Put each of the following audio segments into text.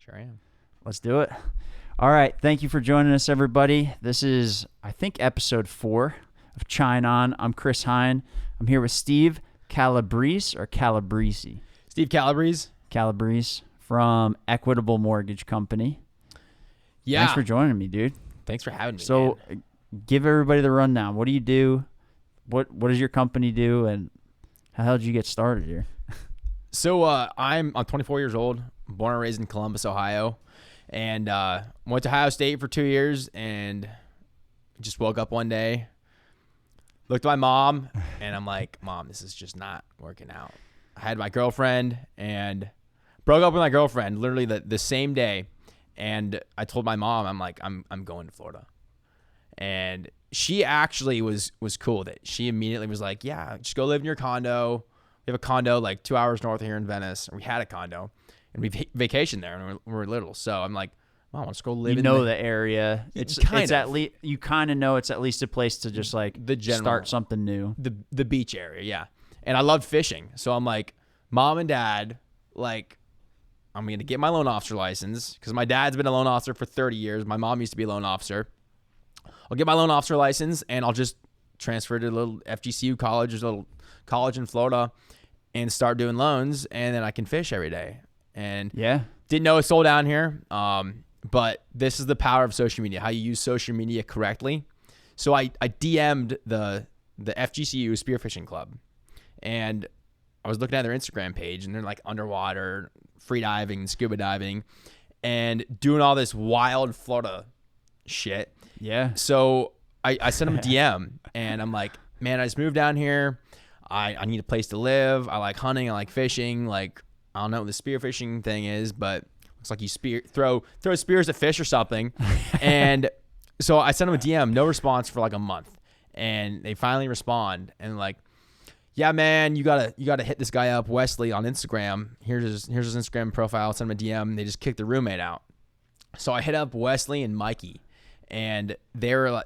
Sure am. Let's do it. All right. Thank you for joining us, everybody. This is, I think, episode 4 of Cheine On. I'm Chris Hine. I'm here with Steve Calabrese or Calabrese? Steve Calabrese. Calabrese from Equitable Mortgage Company. Yeah. Thanks for joining me, dude. Thanks for having me. So, give everybody the rundown. What do you do? What does your company do? And how the hell did you get started here? So I'm 24 years old, born and raised in Columbus, Ohio, and went to Ohio State for 2 years, and just woke up one day, looked at my mom, and I'm like, Mom, this is just not working out. I had my girlfriend and broke up with my girlfriend literally the same day, and I told my mom, I'm like, I'm going to Florida, and she actually was cool with it. She immediately was like, yeah, just go live in your condo. We have a condo like 2 hours north of here in Venice. We had a condo, and we vacationed there when we were little. So I'm like, Mom, let's go live. You know the area. It's at least you kind of know it's at least a place to just like start something new. The beach area, yeah. And I loved fishing, so I'm like, Mom and Dad, like, I'm gonna get my loan officer license because my dad's been a loan officer for 30 years. My mom used to be a loan officer. I'll get my loan officer license and I'll just transfer to a little FGCU college, there's a little college in Florida, and start doing loans, and then I can fish every day. And didn't know it sold down here. But this is the power of social media, how you use social media correctly. So I DM'd the FGCU Spearfishing Club, and I was looking at their Instagram page, and they're like underwater, free diving, scuba diving, and doing all this wild Florida shit. Yeah. So I sent them a DM, and I'm like, man, I just moved down here. I need a place to live. I like hunting. I like fishing. Like, I don't know what the spearfishing thing is, but looks like you throw spears at fish or something. And so I sent them a DM, no response for like a month, and they finally respond and like, yeah, man, you gotta hit this guy up, Wesley, on Instagram. Here's his Instagram profile. Send him a DM. They just kicked the roommate out. So I hit up Wesley and Mikey, and they're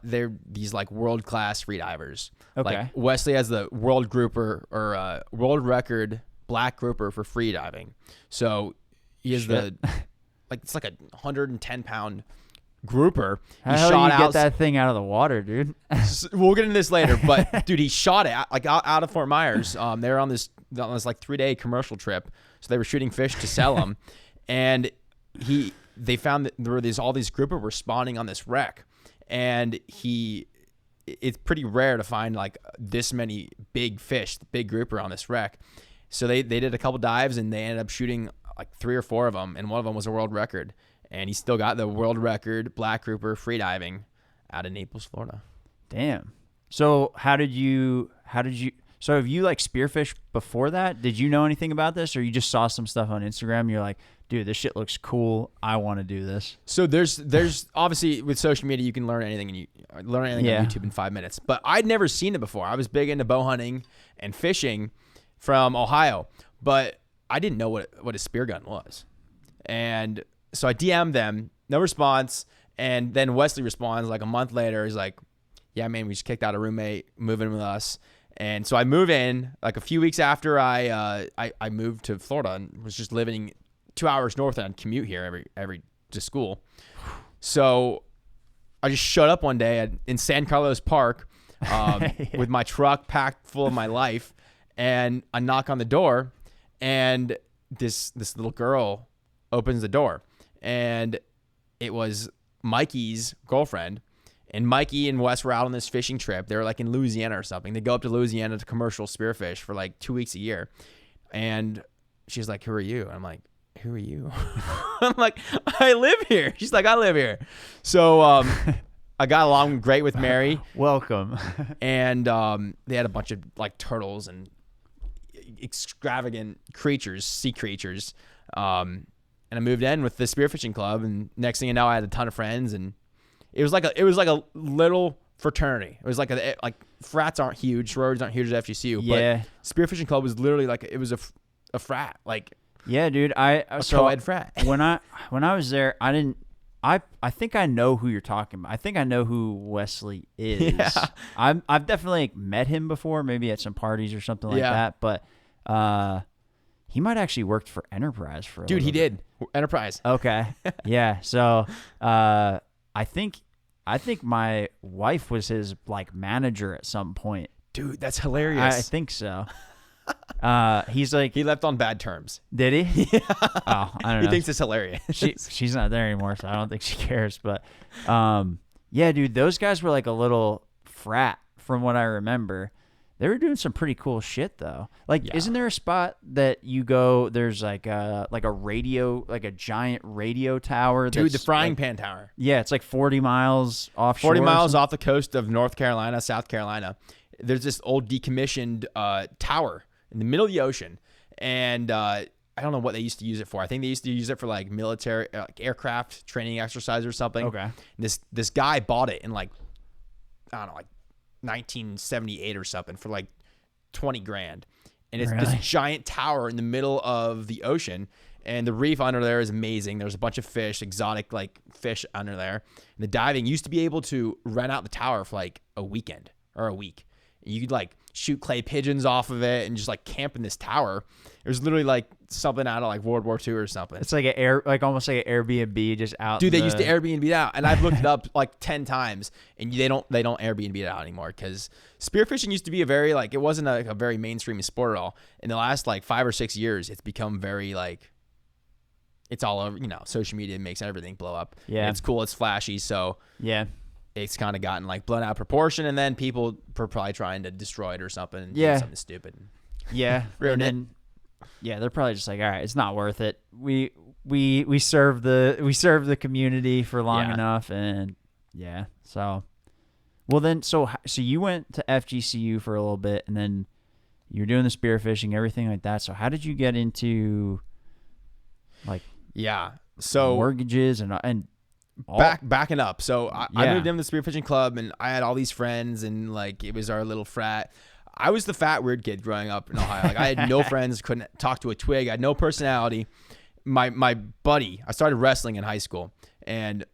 these like world class free divers. Okay. Like Wesley has the world grouper or world record black grouper for free diving. So he is it's like a 110-pound grouper. How do you get that thing out of the water, dude? We'll get into this later, but dude, he shot it like out of Fort Myers. They were on this like 3-day commercial trip, so they were shooting fish to sell them, and they found that there were all these grouper were spawning on this wreck, and it's pretty rare to find like this many big fish, big grouper on this wreck. So they did a couple dives, and they ended up shooting like 3 or 4 of them, and one of them was a world record. And he still got the world record black grouper free diving out of Naples, Florida. Damn. So have you like spearfished before that? Did you know anything about this, or you just saw some stuff on Instagram and you're like, dude, this shit looks cool, I want to do this? So there's obviously with social media you can learn anything on YouTube in 5 minutes. But I'd never seen it before. I was big into bow hunting and fishing from Ohio, but I didn't know what a spear gun was. And so I DM'd them, no response, and then Wesley responds like a month later. He's like, yeah, man, we just kicked out a roommate, moving with us. And so I move in like a few weeks after I moved to Florida and was just living 2 hours north and I'd commute here every to school. So I just showed up one day in San Carlos Park with my truck packed full of my life, and I knock on the door, and this little girl opens the door, and it was Mikey's girlfriend. And Mikey and Wes were out on this fishing trip. They were like in Louisiana or something. They go up to Louisiana to commercial spearfish for like 2 weeks a year. And she's like, who are you? And I'm like, who are you? I'm like, I live here. She's like, I live here. So I got along great with Mary. Welcome. And they had a bunch of like turtles and extravagant creatures, sea creatures. And I moved in with the spearfishing club. And next thing you know, I had a ton of friends, and it was like a little fraternity. It was like frats aren't huge, sororities aren't huge at FGCU, but spearfishing club was literally like it was a frat, like dude. co-ed frat. when I was there, I think I know who you're talking about. I think I know who Wesley is. Yeah. I've definitely met him before, maybe at some parties or something like that. But he might actually worked for Enterprise for a Dude, he little bit. did. Enterprise. Okay. Yeah. So I think my wife was his like manager at some point. Dude, that's hilarious. I think so. He's like, he left on bad terms. did he? Yeah. Oh, I don't know. He thinks it's hilarious. She's not there anymore, so I don't think she cares. But yeah, dude, those guys were like a little frat from what I remember. They were doing some pretty cool shit though. Like, isn't there a spot that you go? There's like a radio, like a giant radio tower. Dude, the frying like, pan tower. Yeah, it's like 40 miles offshore. 40 miles off the coast of North Carolina, South Carolina. There's this old decommissioned tower in the middle of the ocean, and I don't know what they used to use it for. I think they used to use it for like military, like aircraft training exercise or something. Okay. This guy bought it in like, I don't know, like 1978 or something for like 20 grand. And it's this giant tower in the middle of the ocean, and the reef under there is amazing. There's a bunch of fish, exotic like fish under there. And the diving used to be able to rent out the tower for like a weekend or a week. You could like shoot clay pigeons off of it and just like camp in this tower. It was literally like something out of like World War II or something. It's like almost like an Airbnb just out. Dude, they used to Airbnb it out, and I've looked it up like 10 times, and they don't Airbnb it out anymore because spearfishing used to be a very like, it wasn't a very mainstream sport at all. In the last like 5 or 6 years, it's become very like, it's all over. Social media makes everything blow up. Yeah, it's cool, it's flashy, so yeah. It's kind of gotten like blown out of proportion, and then people are probably trying to destroy it or something. And do something stupid. Yeah, and then they're probably just like, all right, it's not worth it. We serve the community for long enough, and so well then so you went to FGCU for a little bit, and then you were doing the spearfishing, everything like that. So how did you get into like mortgages and backing up. So I moved in the spearfishing club, and I had all these friends, and like it was our little frat. I was the fat weird kid growing up in Ohio. Like I had no friends, couldn't talk to a twig. I had no personality. My buddy, I started wrestling in high school, and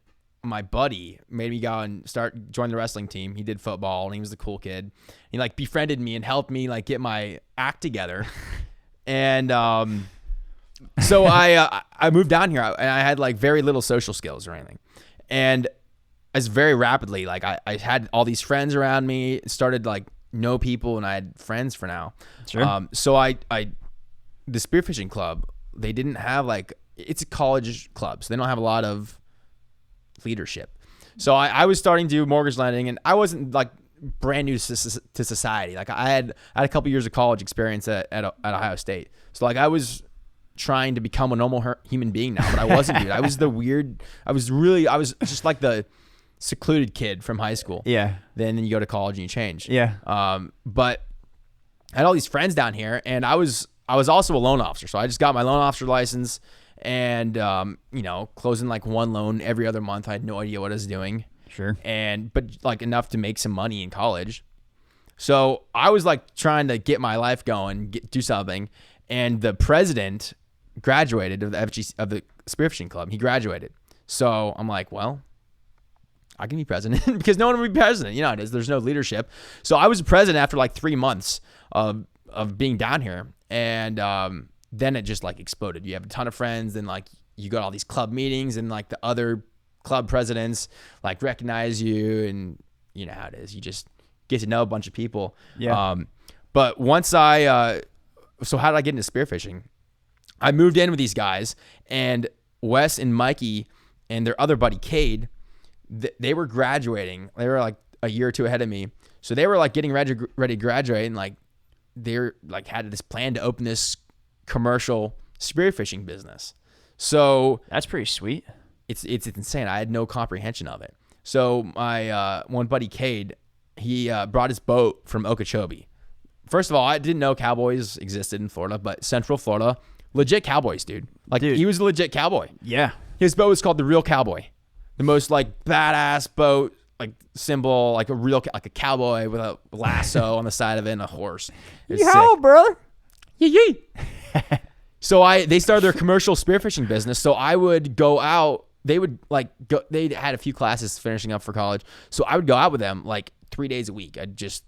my buddy made me go and join the wrestling team. He did football, and he was the cool kid. He like befriended me and helped me like get my act together. And so I moved down here, and I had like very little social skills or anything. And as very rapidly, like I had all these friends around me, started like know people, and I had friends for now. Sure. So the spearfishing club, they didn't have like, it's a college club, so they don't have a lot of leadership. So I was starting to do mortgage lending, and I wasn't like brand new to society. Like I had a couple years of college experience at Ohio State. So like I was trying to become a normal human being now, but I wasn't, dude. I was just like the secluded kid from high school. Yeah. Then you go to college and you change. Yeah. But I had all these friends down here, and I was also a loan officer. So I just got my loan officer license, and closing like one loan every other month. I had no idea what I was doing. Sure. But like enough to make some money in college. So I was like trying to get my life going, do something. And the president graduated of the spearfishing club. He graduated. So I'm like, well, I can be president because no one would be president. You know how it is. There's no leadership. So I was president after like 3 months of being down here. And then it just like exploded. You have a ton of friends, and like you go to all these club meetings, and like the other club presidents like recognize you, and you know how it is. You just get to know a bunch of people. Yeah. But once so how did I get into spearfishing? I moved in with these guys, and Wes and Mikey and their other buddy Cade, they were graduating. They were like a year or two ahead of me. So they were like getting ready to graduate, and like they're like had this plan to open this commercial spearfishing business. So that's pretty sweet. It's insane. I had no comprehension of it. So my one buddy Cade, he brought his boat from Okeechobee. First of all, I didn't know cowboys existed in Florida, but Central Florida, legit cowboys, dude. Like, he was a legit cowboy. Yeah. His boat was called the Real Cowboy. The most, like, badass boat, like, symbol, like like a cowboy with a lasso on the side of it and a horse. Yo, brother. Yee. So they started their commercial spearfishing business. So I would go out. They would, like, they had a few classes finishing up for college. So I would go out with them, like, 3 days a week. I'd just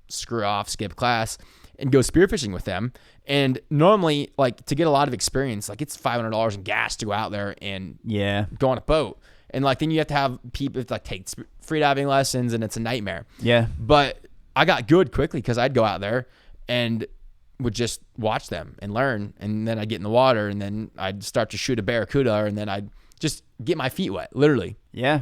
screw off, skip class, and go spearfishing with them. And normally, like, to get a lot of experience, like, it's $500 in gas to go out there and go on a boat. And, like, then you have to have people, like, take freediving lessons, and it's a nightmare. Yeah. But I got good quickly because I'd go out there and would just watch them and learn. And then I'd get in the water, and then I'd start to shoot a barracuda, and then I'd just get my feet wet, literally. Yeah.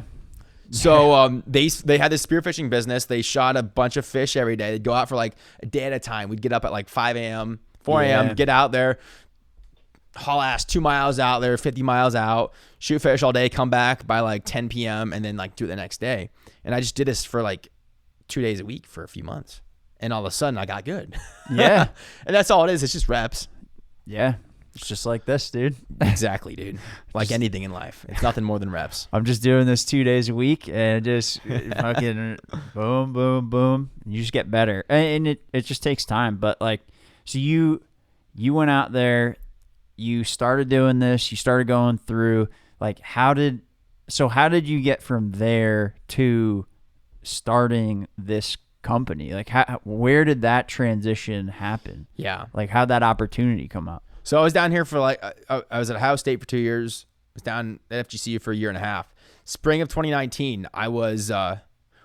So they had this spearfishing business. They shot a bunch of fish every day. They'd go out for like a day at a time. We'd get up at like 5 a.m., 4 a.m., get out there, haul ass 2 miles out there, 50 miles out, shoot fish all day, come back by like 10 p.m., and then like do it the next day. And I just did this for like 2 days a week for a few months. And all of a sudden I got good. Yeah. And that's all it is. It's just reps. Yeah. It's just like this, dude. Exactly, dude. Like anything in life. It's nothing more than reps. I'm just doing this 2 days a week and just fucking boom, boom, boom. You just get better. And it just takes time. But like, so you went out there, you started doing this, you started going through, like, how did you get from there to starting this company? Like, where did that transition happen? Yeah. Like, how'd that opportunity come up? So I was down here for like, I was at Ohio State for 2 years. I was down at FGCU for a year and a half. Spring of 2019,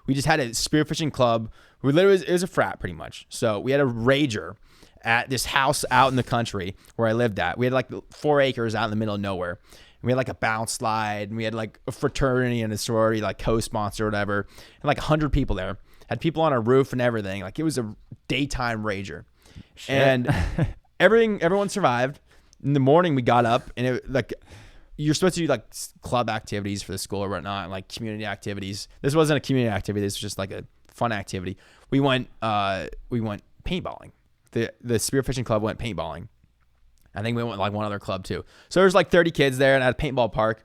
we just had a spearfishing club. It was a frat pretty much. So we had a rager at this house out in the country where I lived at. We had like 4 acres out in the middle of nowhere. And we had like a bounce slide, and we had like a fraternity and a sorority, like co-sponsor or whatever. And like 100 people there. Had people on our roof and everything. Like, it was a daytime rager. Shit. And everyone survived. In the morning, we got up, and it, like, you're supposed to do like club activities for the school or whatnot, and like community activities. This wasn't a community activity. This was just like a fun activity. We went paintballing. The spearfishing club went paintballing. I think we went with like one other club too. So there's like 30 kids there, and at a paintball park.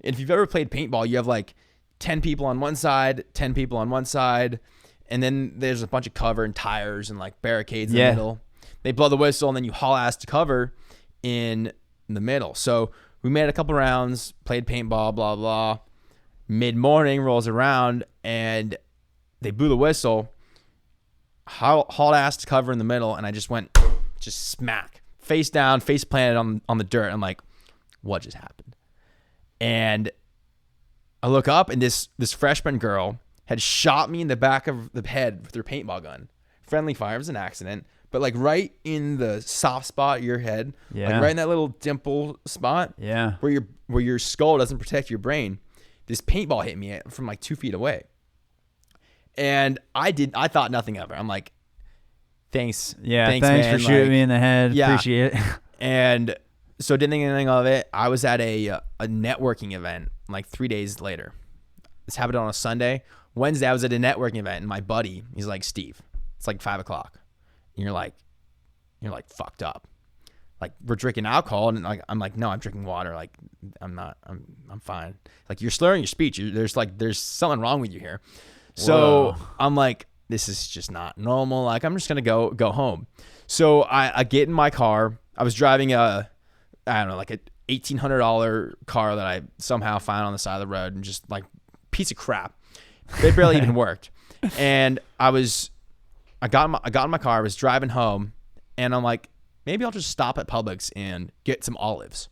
And if you've ever played paintball, you have like 10 people on one side, 10 people on one side, and then there's a bunch of cover and tires and like barricades in the middle. They blow the whistle, and then you haul ass to cover in the middle. So we made a couple rounds, played paintball, blah, blah. Mid-morning rolls around, and they blew the whistle, hauled ass to cover in the middle, and I just went just smack, face down, face planted on the dirt. I'm like, what just happened? And I look up, and this freshman girl had shot me in the back of the head with her paintball gun. Friendly fire. It was an accident. But like right in the soft spot of your head, like right in that little dimple spot, where your skull doesn't protect your brain, this paintball hit me from like 2 feet away. And I thought nothing of it. I'm like, thanks. Yeah, thanks man. for shooting me in the head. Yeah. Appreciate it. And so didn't think anything of it. I was at a networking event like 3 days later. This happened on a Sunday. Wednesday, I was at a networking event, and my buddy, he's like, Steve, it's like 5 o'clock. And you're like fucked up. Like, we're drinking alcohol, and like I'm like, no, I'm drinking water. Like, I'm fine. Like, you're slurring your speech. There's something wrong with you here. So whoa. I'm like, this is just not normal. Like, I'm just gonna go home. So I get in my car. I was driving like a $1,800 car that I somehow found on the side of the road, and just like piece of crap. They barely even worked. And I got in my car, I was driving home, and I'm like, maybe I'll just stop at Publix and get some olives.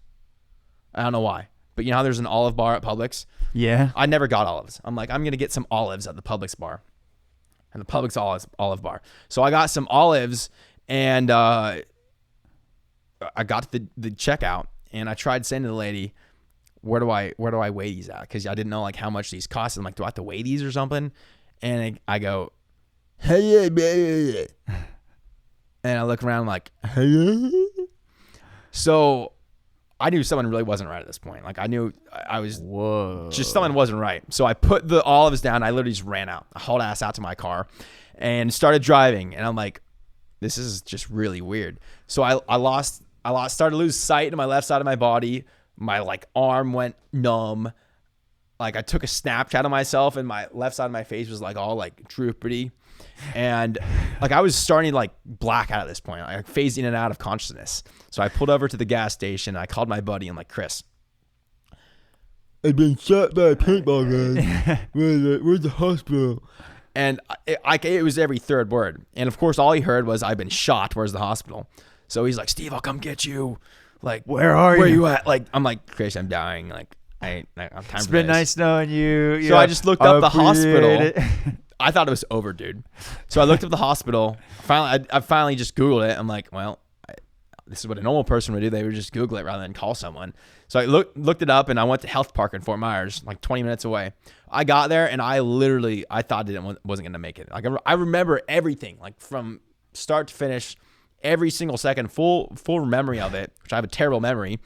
I don't know why, but you know how there's an olive bar at Publix? Yeah. I never got olives. I'm like, I'm going to get some olives at the Publix bar. And the Publix olive bar. So I got some olives, and I got to the checkout, and I tried saying to the lady, where do I weigh these at? Because I didn't know like how much these cost. I'm like, do I have to weigh these or something? And I go, and I look around like, so I knew someone really wasn't right at this point. Like, I knew I was just something wasn't right. So I put the olives down. I literally just ran out. I hauled ass out to my car and started driving. And I'm like, this is just really weird. So I started to lose sight in my left side of my body. My like arm went numb. Like, I took a Snapchat of myself, and my left side of my face was like all like droopy. And like, I was starting to like black out at this point, like phased in and out of consciousness. So I pulled over to the gas station. I called my buddy. I'm like, Chris, I've been shot by a paintball gun. Where's the hospital? And it was every third word. And of course, all he heard was, I've been shot. Where's the hospital? So he's like, Steve, I'll come get you. Like, where are you at? Like, I'm like, Chris, I'm dying. Like, I'm time It's been nice knowing you. So I just looked up the hospital. I thought it was over, dude. So I looked up the hospital. I finally just Googled it. I'm like, well, this is what a normal person would do. They would just Google it rather than call someone. So I looked it up, and I went to Health Park in Fort Myers, like 20 minutes away. I got there, and I thought it wasn't going to make it. Like, I remember everything, like from start to finish, every single second, full memory of it, which I have a terrible memory.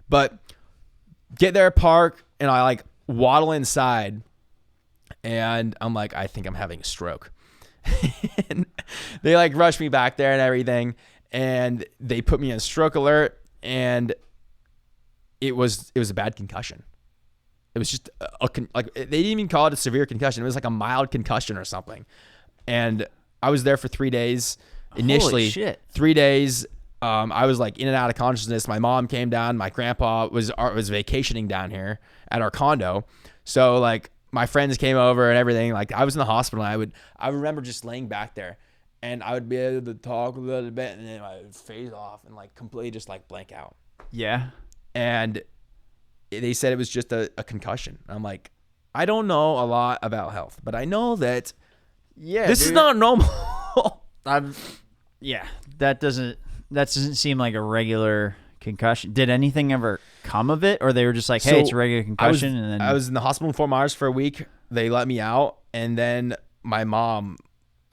But get there, park, and I like waddle inside, and I'm like, I think I'm having a stroke. And they like rush me back there and everything, and they put me in stroke alert, and it was a bad concussion. It was just like they didn't even call it a severe concussion. It was like a mild concussion or something. And I was there for 3 days. Initially, holy shit. 3 days. I was like in and out of consciousness. My mom came down. My grandpa was vacationing down here at our condo. So like my friends came over and everything. Like I was in the hospital. And I remember just laying back there, and I would be able to talk a little bit, and then I would phase off and like completely just like blank out. Yeah. And they said it was just a concussion. I'm like, I don't know a lot about health, but I know that this is not normal. That doesn't seem like a regular concussion. Did anything ever come of it, or they were just like, hey, it's a regular concussion? And then I was in the hospital in Fort Myers for a week. They let me out, and then my mom,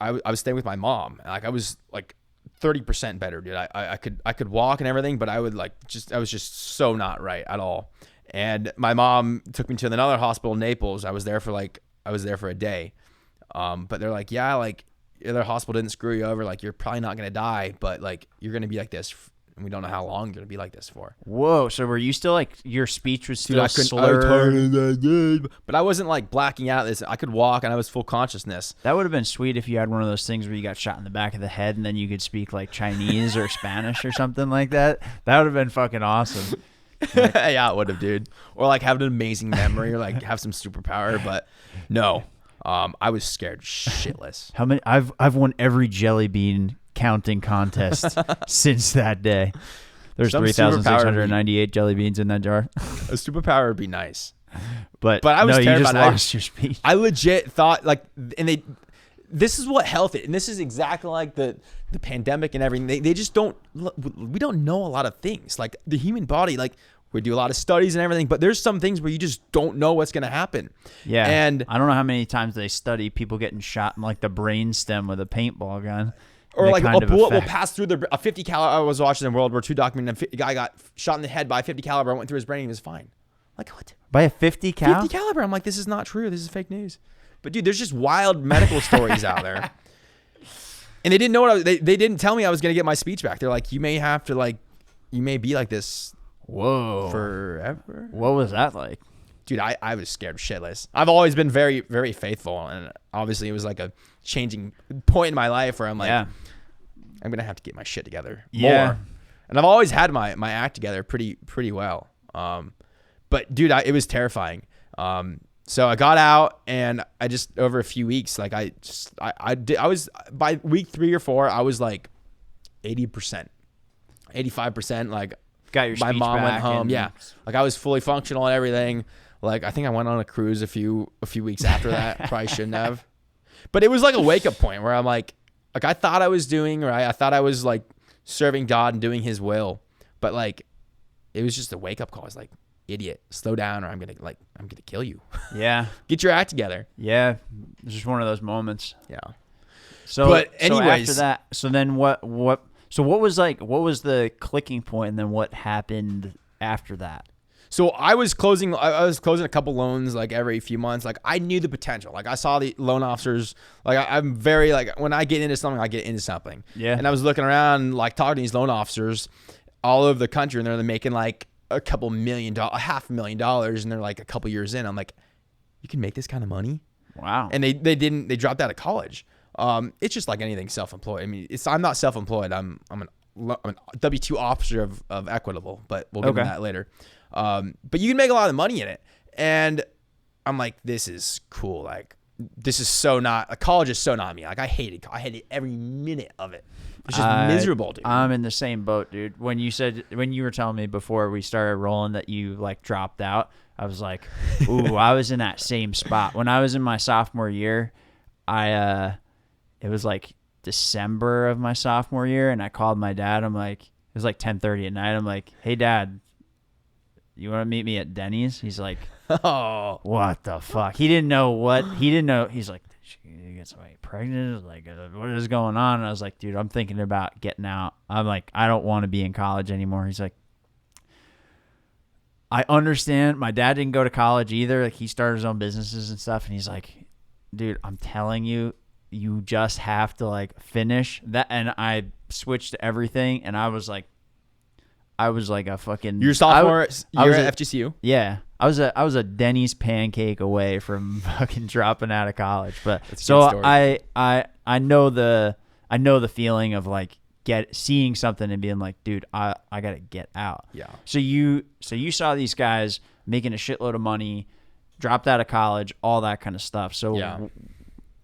I was staying with my mom. Like I was like 30% better, dude. I could walk and everything, but I was just so not right at all. And my mom took me to another hospital in Naples. I was there for a day. But they're like, yeah, like the other hospital didn't screw you over. Like you're probably not going to die, but like you're going to be like this. And we don't know how long you're going to be like this for. Whoa. So were you still like, your speech was still slurred? But I wasn't like blacking out. I could walk, and I was full consciousness. That would have been sweet if you had one of those things where you got shot in the back of the head and then you could speak like Chinese or Spanish or something like that. That would have been fucking awesome. Like, yeah, it would have, dude. Or like have an amazing memory, or like have some superpower. But no, I was scared shitless. How many? I've won every jelly bean counting contest since that day. There's 3,698 jelly beans in that jar. A superpower would be nice, but I was terrified. You just lost your speech. I legit thought like, and this is what health is, and this is exactly like the pandemic and everything. They just don't. We don't know a lot of things. Like the human body, like we do a lot of studies and everything, but there's some things where you just don't know what's going to happen. Yeah, and I don't know how many times they study people getting shot in like the brain stem with a paintball gun. Or like a bullet will pass through a 50 caliber. I was watching a World War II documentary. A guy got shot in the head by a 50 caliber. Went through his brain and he was fine. Like what? By a 50 cal? 50 caliber. I'm like, this is not true. This is fake news. But dude, there's just wild medical stories out there. And they didn't know they didn't tell me I was gonna get my speech back. They're like, you may have to you may be like this. Whoa. Forever. What was that like? Dude, I was scared shitless. I've always been very, very faithful, and obviously it was like a changing point in my life where I'm like, I'm gonna have to get my shit together more. And I've always had my act together pretty well. But dude, it was terrifying. So I got out, and I just over a few weeks, like I was by week 3 or 4, I was like 80%, 85%. Like got your my speech mom back went home. Yeah, like I was fully functional and everything. Like I think I went on a cruise a few weeks after that. Probably shouldn't have, but it was like a wake up point where I'm like I thought I was doing right. I thought I was like serving God and doing His will, but like it was just a wake up call. It's like, idiot, slow down, or I'm gonna kill you. Yeah, get your act together. Yeah, it's just one of those moments. Yeah. But anyways, after that, so then what was the clicking point, and then what happened after that? So I was closing a couple loans like every few months. Like I knew the potential. Like I saw the loan officers. Like I'm very like when I get into something, I get into something. Yeah. And I was looking around, like talking to these loan officers all over the country, and they're making like a couple $500,000, and they're like a couple years in. I'm like, you can make this kind of money? Wow. And they dropped out of college. It's just like anything self-employed. I mean, I'm not self-employed. I'm a W-2 officer of Equitable, but we'll get into that later. But you can make a lot of money in it. And I'm like, this is cool. Like this is so not, college is so not me. Like I hated every minute of it. It's just miserable, dude. I'm in the same boat, dude. When you were telling me before we started rolling that you like dropped out, I was like, ooh, I was in that same spot. When I was in my sophomore year, it was like December of my sophomore year, and I called my dad. I'm like, it was like 10:30 at night. I'm like, hey, Dad, you want to meet me at Denny's? He's like, oh, what the fuck? He didn't know. He's like, did she get somebody pregnant? Like, what is going on? And I was like, dude, I'm thinking about getting out. I'm like, I don't want to be in college anymore. He's like, I understand. My dad didn't go to college either. Like, he started his own businesses and stuff. And he's like, dude, I'm telling you, you just have to like finish that. And I switched to everything. And I was like a fucking. Your sophomore year at FGCU? Yeah. I was a Denny's pancake away from fucking dropping out of college. But That's so I know the feeling of like seeing something and being like, dude, I gotta get out. Yeah. So you saw these guys making a shitload of money, dropped out of college, all that kind of stuff. So yeah.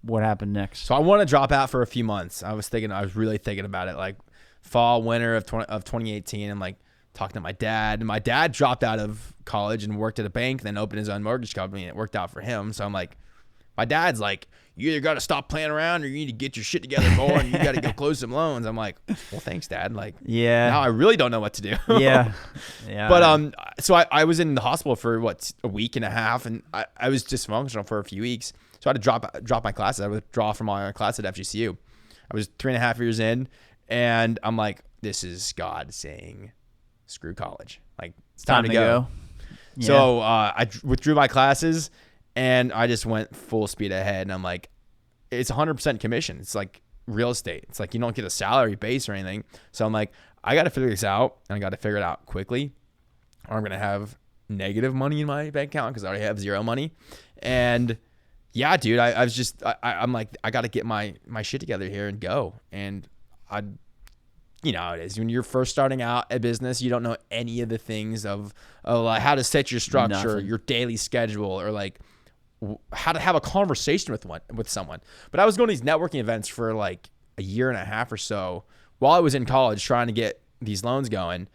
What happened next? So I want to drop out for a few months. I was really thinking about it, like fall, winter of 2018. I'm like talking to my dad. And my dad dropped out of college and worked at a bank, then opened his own mortgage company, and it worked out for him. So I'm like, my dad's like, you either got to stop playing around or you need to get your shit together more and you got to go close some loans. I'm like, well, thanks, Dad. Like, yeah. Now I really don't know what to do. Yeah. But so I was in the hospital for a week and a half, and I was dysfunctional for a few weeks. So I had to drop my classes. I withdraw from my class at FGCU. I was 3.5 years in, and I'm like, this is God saying, screw college. Like, it's time to go. Yeah. So I withdrew my classes, and I just went full speed ahead. And I'm like, it's 100% commission. It's like real estate. It's like you don't get a salary base or anything. So I'm like, I got to figure this out, and I got to figure it out quickly, or I'm going to have negative money in my bank account because I already have zero money. And yeah, dude, I'm like, I got to get my shit together here and go. And you know how it is. When you're first starting out a business, you don't know any of the things of like how to set your structure, your daily schedule, or like how to have a conversation with someone. But I was going to these networking events for like a year and a half or so while I was in college trying to get these loans going.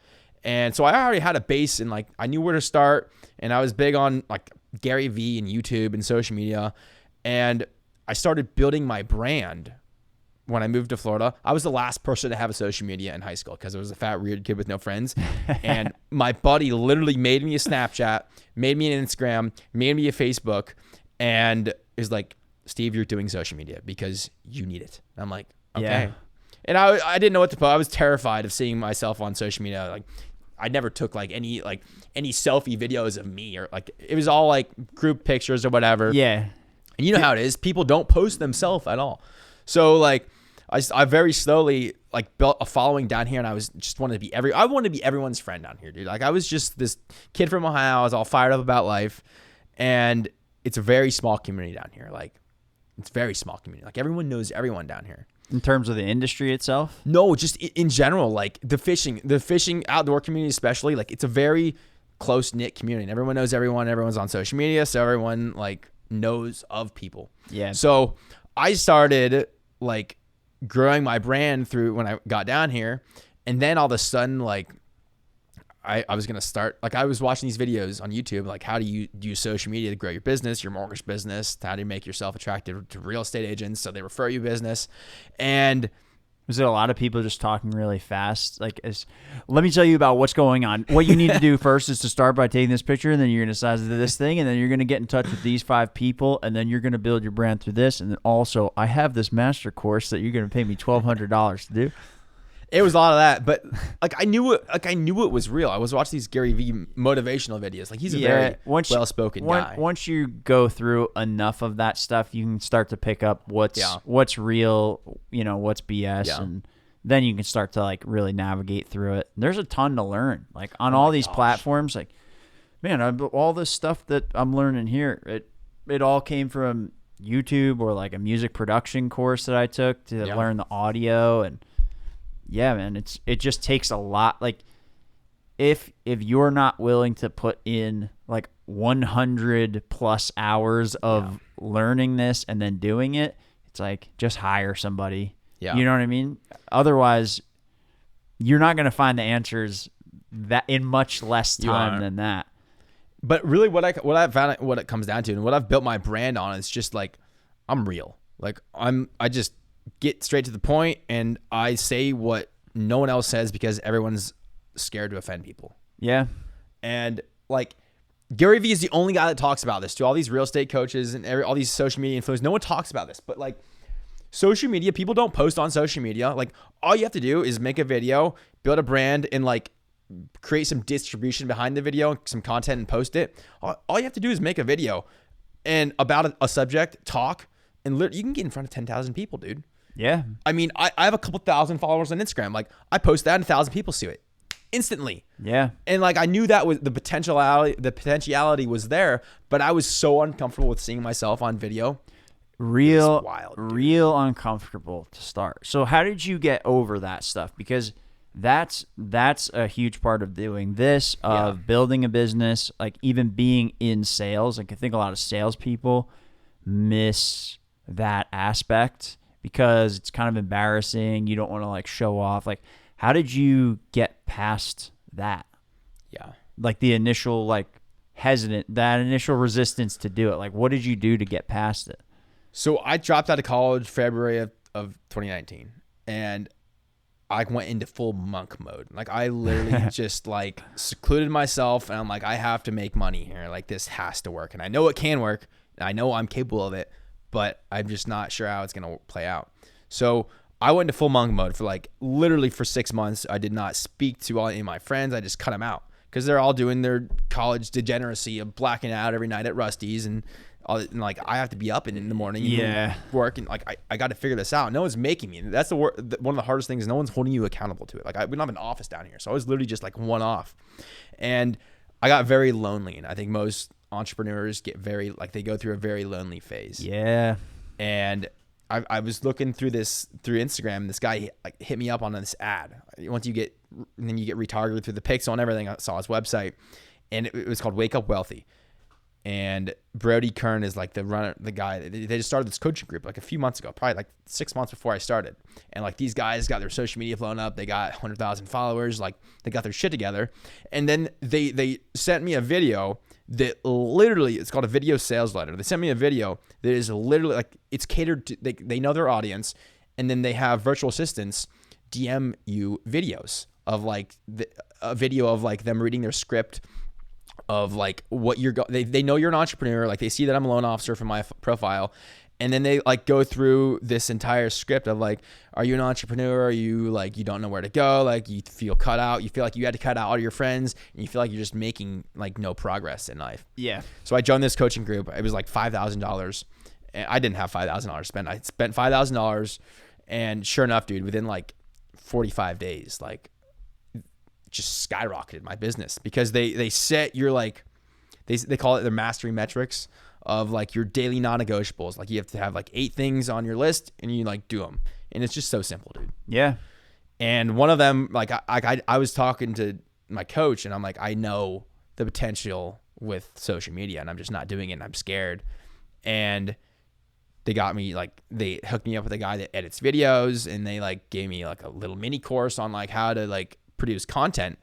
And so I already had a base, and like I knew where to start, and I was big on like Gary Vee and YouTube and social media. And I started building my brand when I moved to Florida. I was the last person to have a social media in high school because I was a fat, weird kid with no friends. And my buddy literally made me a Snapchat, made me an Instagram, made me a Facebook, and is like, Steve, you're doing social media because you need it. And I'm like, okay. Yeah. And I didn't know what to put. I was terrified of seeing myself on social media. Like, I never took like any selfie videos of me, or like it was all like group pictures or whatever. Yeah. And you know how it is. People don't post themselves at all. So like I very slowly like built a following down here, and I wanted to be everyone's friend down here, dude. Like I was just this kid from Ohio. I was all fired up about life, and it's a very small community down here. Like it's a very small community. Like everyone knows everyone down here. In terms of the industry itself? No, just in general, like the fishing outdoor community especially, like it's a very close-knit community. And everyone knows everyone. Everyone's on social media, so everyone like knows of people. Yeah. So I started like growing my brand through when I got down here, and then all of a sudden, like I was gonna start, like I was watching these videos on YouTube, like how do you use social media to grow your business, your mortgage business, how do you make yourself attractive to real estate agents so they refer you business. And was it a lot of people just talking really fast? Like, let me tell you about what's going on. What you need to do first is to start by taking this picture, and then you're going to size this thing, and then you're going to get in touch with these 5 people, and then you're going to build your brand through this. And then also, I have this master course that you're going to pay me $1,200 to do. It was a lot of that, but like I knew it was real. I was watching these Gary Vee motivational videos. Like he's a very well-spoken guy. Once you go through enough of that stuff, you can start to pick up what's real, you know, what's BS, and then you can start to like really navigate through it. There's a ton to learn, like on all these platforms. Like, man, all this stuff that I'm learning here, it all came from YouTube or like a music production course that I took to learn the audio. And yeah, man, it just takes a lot. Like if you're not willing to put in like 100 plus hours of learning this and then doing it, it's like just hire somebody. Yeah. You know what I mean? Otherwise, you're not going to find the answers that in much less time than that. But really what I found, what it comes down to and what I've built my brand on is just like, I'm real. Like I just get straight to the point and I say what no one else says because everyone's scared to offend people. Yeah. And like Gary Vee is the only guy that talks about this to all these real estate coaches and all these social media influencers. No one talks about this, but like social media, people don't post on social media. Like all you have to do is make a video, build a brand, and like create some distribution behind the video, some content, and post it. All you have to do is make a video and about a subject, talk, and you can get in front of 10,000 people, dude. Yeah. I mean, I have a couple thousand followers on Instagram. Like I post that and 1,000 people see it instantly. Yeah. And like I knew that was the potentiality was there, but I was so uncomfortable with seeing myself on video. Real uncomfortable to start. So how did you get over that stuff? Because that's a huge part of doing this, of building a business, like even being in sales. Like I think a lot of salespeople miss that aspect because it's kind of embarrassing. You don't want to like show off. Like, how did you get past that? Yeah. Like the initial like that initial resistance to do it. Like what did you do to get past it? So I dropped out of college February of 2019 and I went into full monk mode. Like I literally just like secluded myself and I'm like, I have to make money here. Like this has to work. And I know it can work. And I know I'm capable of it, but I'm just not sure how it's going to play out. So I went into full monk mode for like literally for 6 months. I did not speak to any of my friends. I just cut them out because they're all doing their college degeneracy of blacking out every night at Rusty's and like I have to be up in the morning and work and like I got to figure this out. No one's making me. That's one of the hardest things. No one's holding you accountable to it. Like we don't have an office down here, so I was literally just like one off, and I got very lonely. And I think most entrepreneurs get they go through a very lonely phase. Yeah. And I was looking through Instagram. This guy like hit me up on this ad. And then you get retargeted through the pixel and everything. I saw his website, and it was called Wake Up Wealthy. And Brody Kern is like the guy. They just started this coaching group like a few months ago, probably like 6 months before I started. And like these guys got their social media blown up. They got 100,000 followers. Like they got their shit together. And then they sent me a video that literally, it's called a video sales letter. They sent me a video that is literally like it's catered to, they know their audience. And then they have virtual assistants DM you videos of like a video of like them reading their script of like what they know you're an entrepreneur. Like they see that I'm a loan officer from my profile. And then they like go through this entire script of like, are you an entrepreneur? Are you like, you don't know where to go? Like you feel cut out. You feel like you had to cut out all your friends and you feel like you're just making like no progress in life. Yeah. So I joined this coaching group. It was like $5,000 and I didn't have $5,000 to spend. I spent $5,000 and sure enough, dude, within like 45 days, like just skyrocketed my business because they set your like, they call it their mastery metrics of like your daily non-negotiables. Like you have to have like 8 things on your list and you like do them. And it's just so simple, dude. Yeah. And one of them, like I was talking to my coach and I'm like, I know the potential with social media and I'm just not doing it and I'm scared. And they got me like, they hooked me up with a guy that edits videos and they like gave me like a little mini course on like how to like produce content.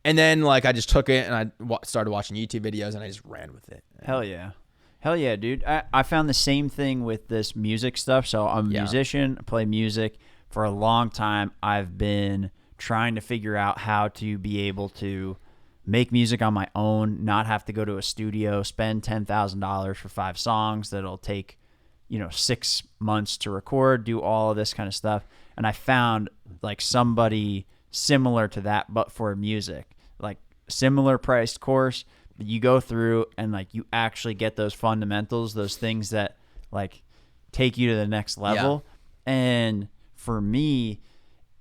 And then like I just took it and I started watching YouTube videos and I just ran with it. Hell yeah, dude. I found the same thing with this music stuff. So I'm a musician, I play music. For a long time, I've been trying to figure out how to be able to make music on my own, not have to go to a studio, spend $10,000 for 5 songs that'll take, 6 months to record, do all of this kind of stuff. And I found like somebody similar to that, but for music, like similar priced course. You go through and like you actually get those fundamentals, those things that like take you to the next level. Yeah. And for me,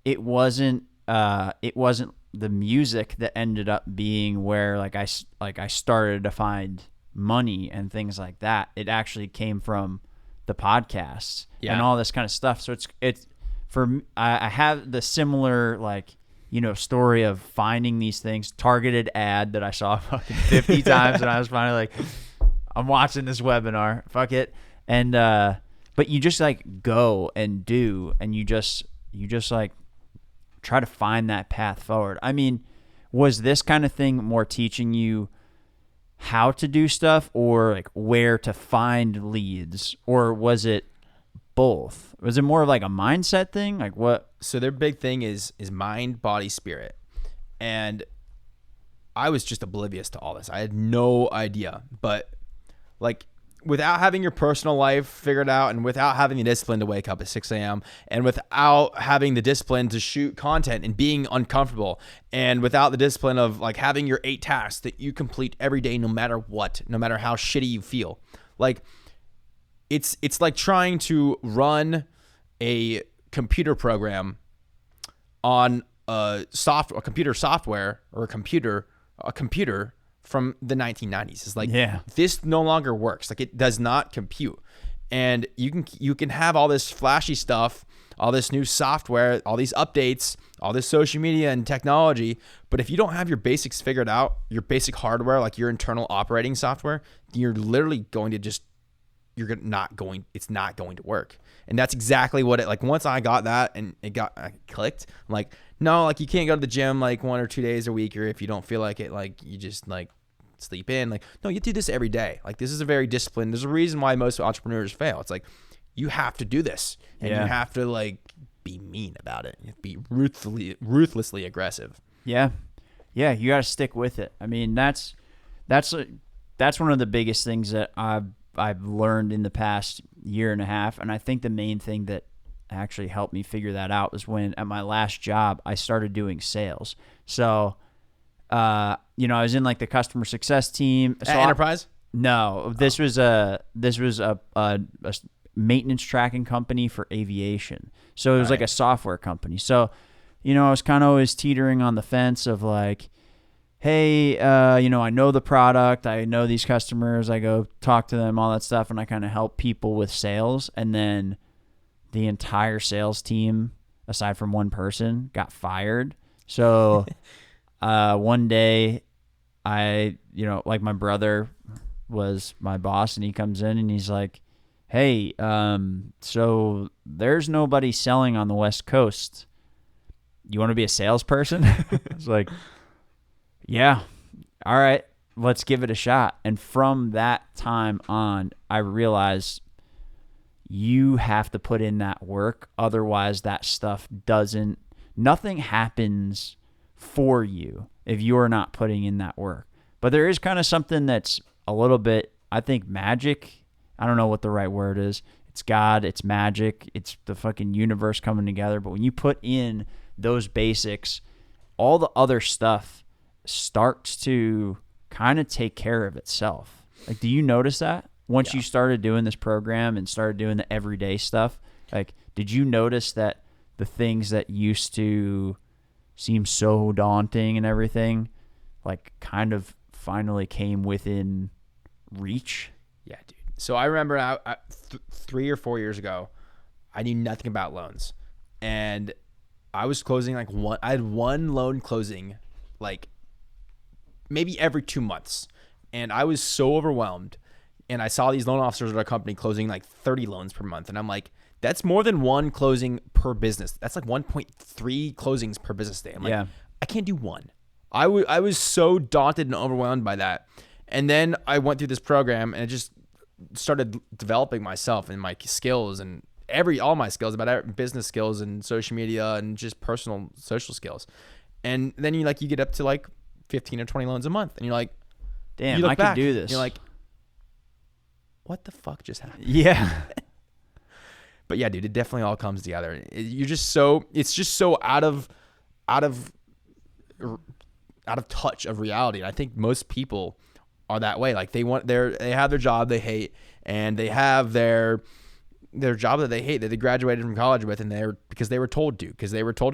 it wasn't the music that ended up being where I started to find money and things like that. It actually came from the podcasts and all this kind of stuff. So it's for I have the similar like story of finding these things, targeted ad that I saw fucking 50 times, and I was finally like, I'm watching this webinar, fuck it. And but you just like go and do, and you just like try to find that path forward. I mean, was this kind of thing more teaching you how to do stuff, or like where to find leads, or was it both? Was it more of like a mindset thing? Like what? So their big thing is mind, body, spirit. And I was just oblivious to all this. I had no idea. But like, without having your personal life figured out, and without having the discipline to wake up at 6 a.m., and without having the discipline to shoot content and being uncomfortable, and without the discipline of like having your 8 tasks that you complete every day, no matter what, no matter how shitty you feel, like it's like trying to run a computer program on a computer software, or a computer from the 1990s. It's like, this no longer works. Like, it does not compute. And you can have all this flashy stuff, all this new software, all these updates, all this social media and technology, but if you don't have your basics figured out, your basic hardware, like your internal operating software, you're literally going to just, it's not going to work. And that's exactly what like, once I got that and I clicked, I'm like, no, like, you can't go to the gym like 1 or 2 days a week, or if you don't feel like it, like, you just like sleep in. Like, no, you do this every day. Like, this is a very disciplined, there's a reason why most entrepreneurs fail. It's like, you have to do this, and you have to like be mean about it. You have to be ruthlessly aggressive. Yeah. You got to stick with it. I mean, that's one of the biggest things that I've learned in the past year and a half. And I think the main thing that actually helped me figure that out was when at my last job, I started doing sales. So, I was in like the customer success team. So Enterprise? No, this was a maintenance tracking company for aviation. So it was like a software company. So, I was kind of always teetering on the fence of like, hey, I know the product, I know these customers, I go talk to them, all that stuff, and I kind of help people with sales. And then the entire sales team, aside from one person, got fired. So one day, like my brother was my boss, and he comes in and he's like, hey, so there's nobody selling on the West Coast. You want to be a salesperson? It's like, yeah, all right, let's give it a shot. And from that time on, I realized you have to put in that work. Otherwise, that stuff nothing happens for you if you're not putting in that work. But there is kind of something that's a little bit, I think, magic. I don't know what the right word is. It's God, it's magic, it's the fucking universe coming together. But when you put in those basics, all the other stuff starts to kind of take care of itself. Like, do you notice that once you started doing this program and started doing the everyday stuff? Like, did you notice that the things that used to seem so daunting and everything, like, kind of finally came within reach? Yeah, dude. So I remember 3 or 4 years ago, I knew nothing about loans, and I was closing I had one loan closing like maybe every 2 months. And I was so overwhelmed. And I saw these loan officers at our company closing like 30 loans per month. And I'm like, that's more than one closing per business. That's like 1.3 closings per business day. I'm like, I can't do one. I was so daunted and overwhelmed by that. And then I went through this program, and it just started developing myself and my skills and all my skills, about business skills and social media and just personal social skills. And then you get up to like 15 or 20 loans a month, and you're like, damn, I can do this. You're like, what the fuck just happened? Yeah. But yeah, dude, it definitely all comes together. It's just so out of touch of reality. And I think most people are that way. Like, they have their job they hate, and they have their job that they hate, that they graduated from college with, and because they were told to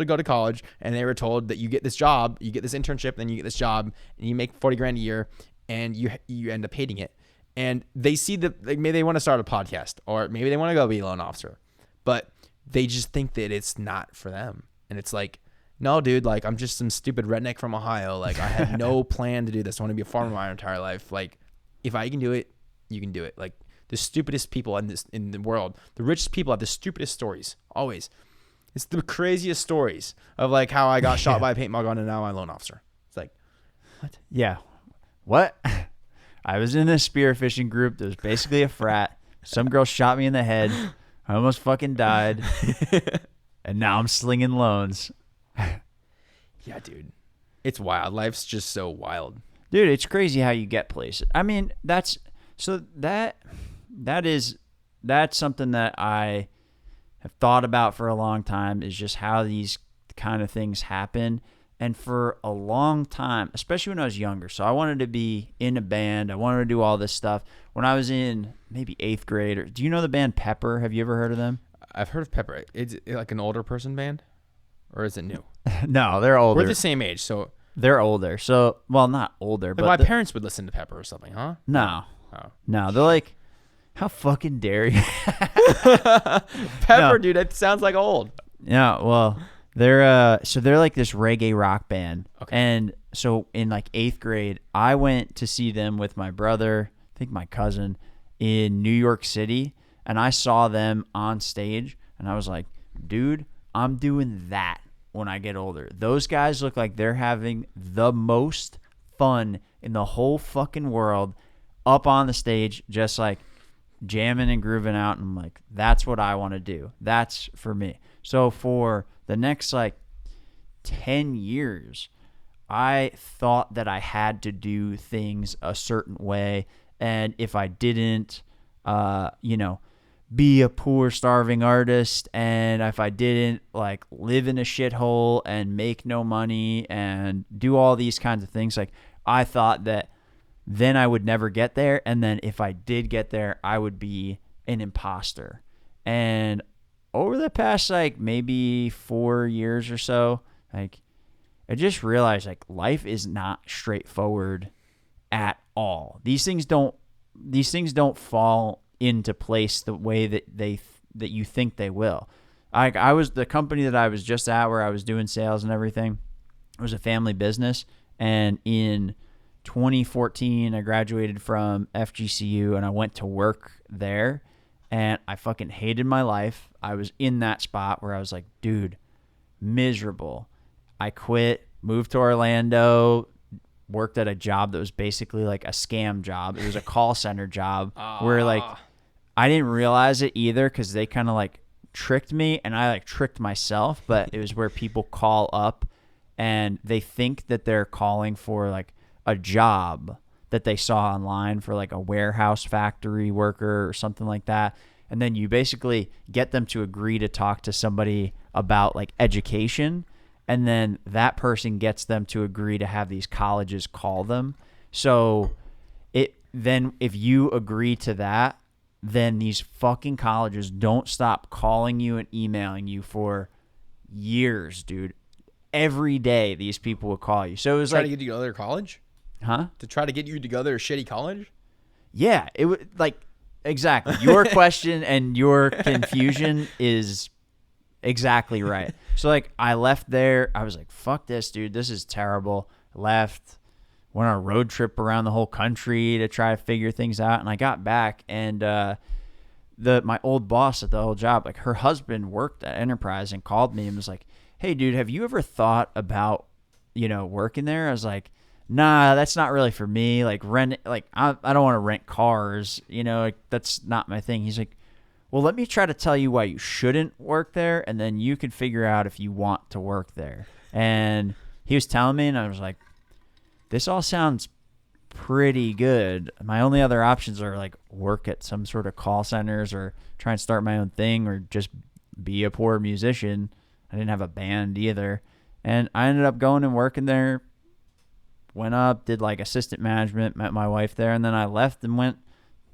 go to college, and they were told that you get this job, you get this internship, then you get this job, and you make $40,000 a year, and you end up hating it. And they see maybe they want to start a podcast, or maybe they want to go be a loan officer, but they just think that it's not for them. And it's like, No, dude, like, I'm just some stupid redneck from Ohio. Like, I had no plan to do this. I want to be a farmer my entire life. Like, if I can do it, you can do it. Like, the stupidest people in the world, the richest people have the stupidest stories. Always. It's the craziest stories of, like, how I got shot by a paintball gun and now I'm a loan officer. It's like, what? Yeah. What? I was in a spearfishing group that was basically a frat. Some girl shot me in the head. I almost fucking died. And now I'm slinging loans. Yeah, dude. It's wild. Life's just so wild. Dude, it's crazy how you get places. I mean, that's something that I have thought about for a long time, is just how these kind of things happen. And for a long time, especially when I was younger, so I wanted to be in a band. I wanted to do all this stuff. When I was in maybe 8th grade, or do you know the band Pepper? Have you ever heard of them? I've heard of Pepper. Is it like an older person band? Or is it new? No, they're older. We're the same age, so... They're older. So, well, not older, like but... my parents would listen to Pepper or something, huh? No. Oh. No, they're like, how fucking dare you? Pepper, dude, it sounds like old. Yeah, well, they're like this reggae rock band. Okay. And so in like 8th grade, I went to see them with my brother, I think my cousin, in New York City, and I saw them on stage, and I was like, dude, I'm doing that when I get older. Those guys look like they're having the most fun in the whole fucking world up on the stage, just like jamming and grooving out. And I'm like, that's what I want to do. That's for me. So for the next like 10 years, I thought that I had to do things a certain way. And if I didn't, be a poor, starving artist, and if I didn't like live in a shithole and make no money and do all these kinds of things, like I thought that then I would never get there, and then if I did get there, I would be an imposter. And over the past like maybe 4 years or so, like I just realized like life is not straightforward at all. These things don't fall into place the way that you think they will. I was the company that I was just at, where I was doing sales and everything, it was a family business, and in 2014 I graduated from FGCU and I went to work there, and I fucking hated my life. I was in that spot where I was like, dude, miserable. I quit, moved to Orlando, worked at a job that was basically like a scam job. It was a call center job where like I didn't realize it either, because they kind of like tricked me and I like tricked myself, but it was where people call up and they think that they're calling for like a job that they saw online for like a warehouse factory worker or something like that. And then you basically get them to agree to talk to somebody about like education. And then that person gets them to agree to have these colleges call them. So then if you agree to that, then these fucking colleges don't stop calling you and emailing you for years, dude. Every day these people would call you. So it was try like... to get you to go to college? Huh? To try to get you to go to a shitty college? Yeah. It would like... Exactly. Your question and your confusion is exactly right. So like I left there. I was like, fuck this, dude. This is terrible. Left. Went on a road trip around the whole country to try to figure things out. And I got back, and my old boss at the old job, like her husband worked at Enterprise and called me and was like, hey, dude, have you ever thought about, working there? I was like, nah, that's not really for me. Like rent, like I don't want to rent cars, like that's not my thing. He's like, well, let me try to tell you why you shouldn't work there, and then you can figure out if you want to work there. And he was telling me, and I was like, this all sounds pretty good. My only other options are like work at some sort of call centers or try and start my own thing or just be a poor musician. I didn't have a band either. And I ended up going and working there, went up, did like assistant management, met my wife there, and then I left and went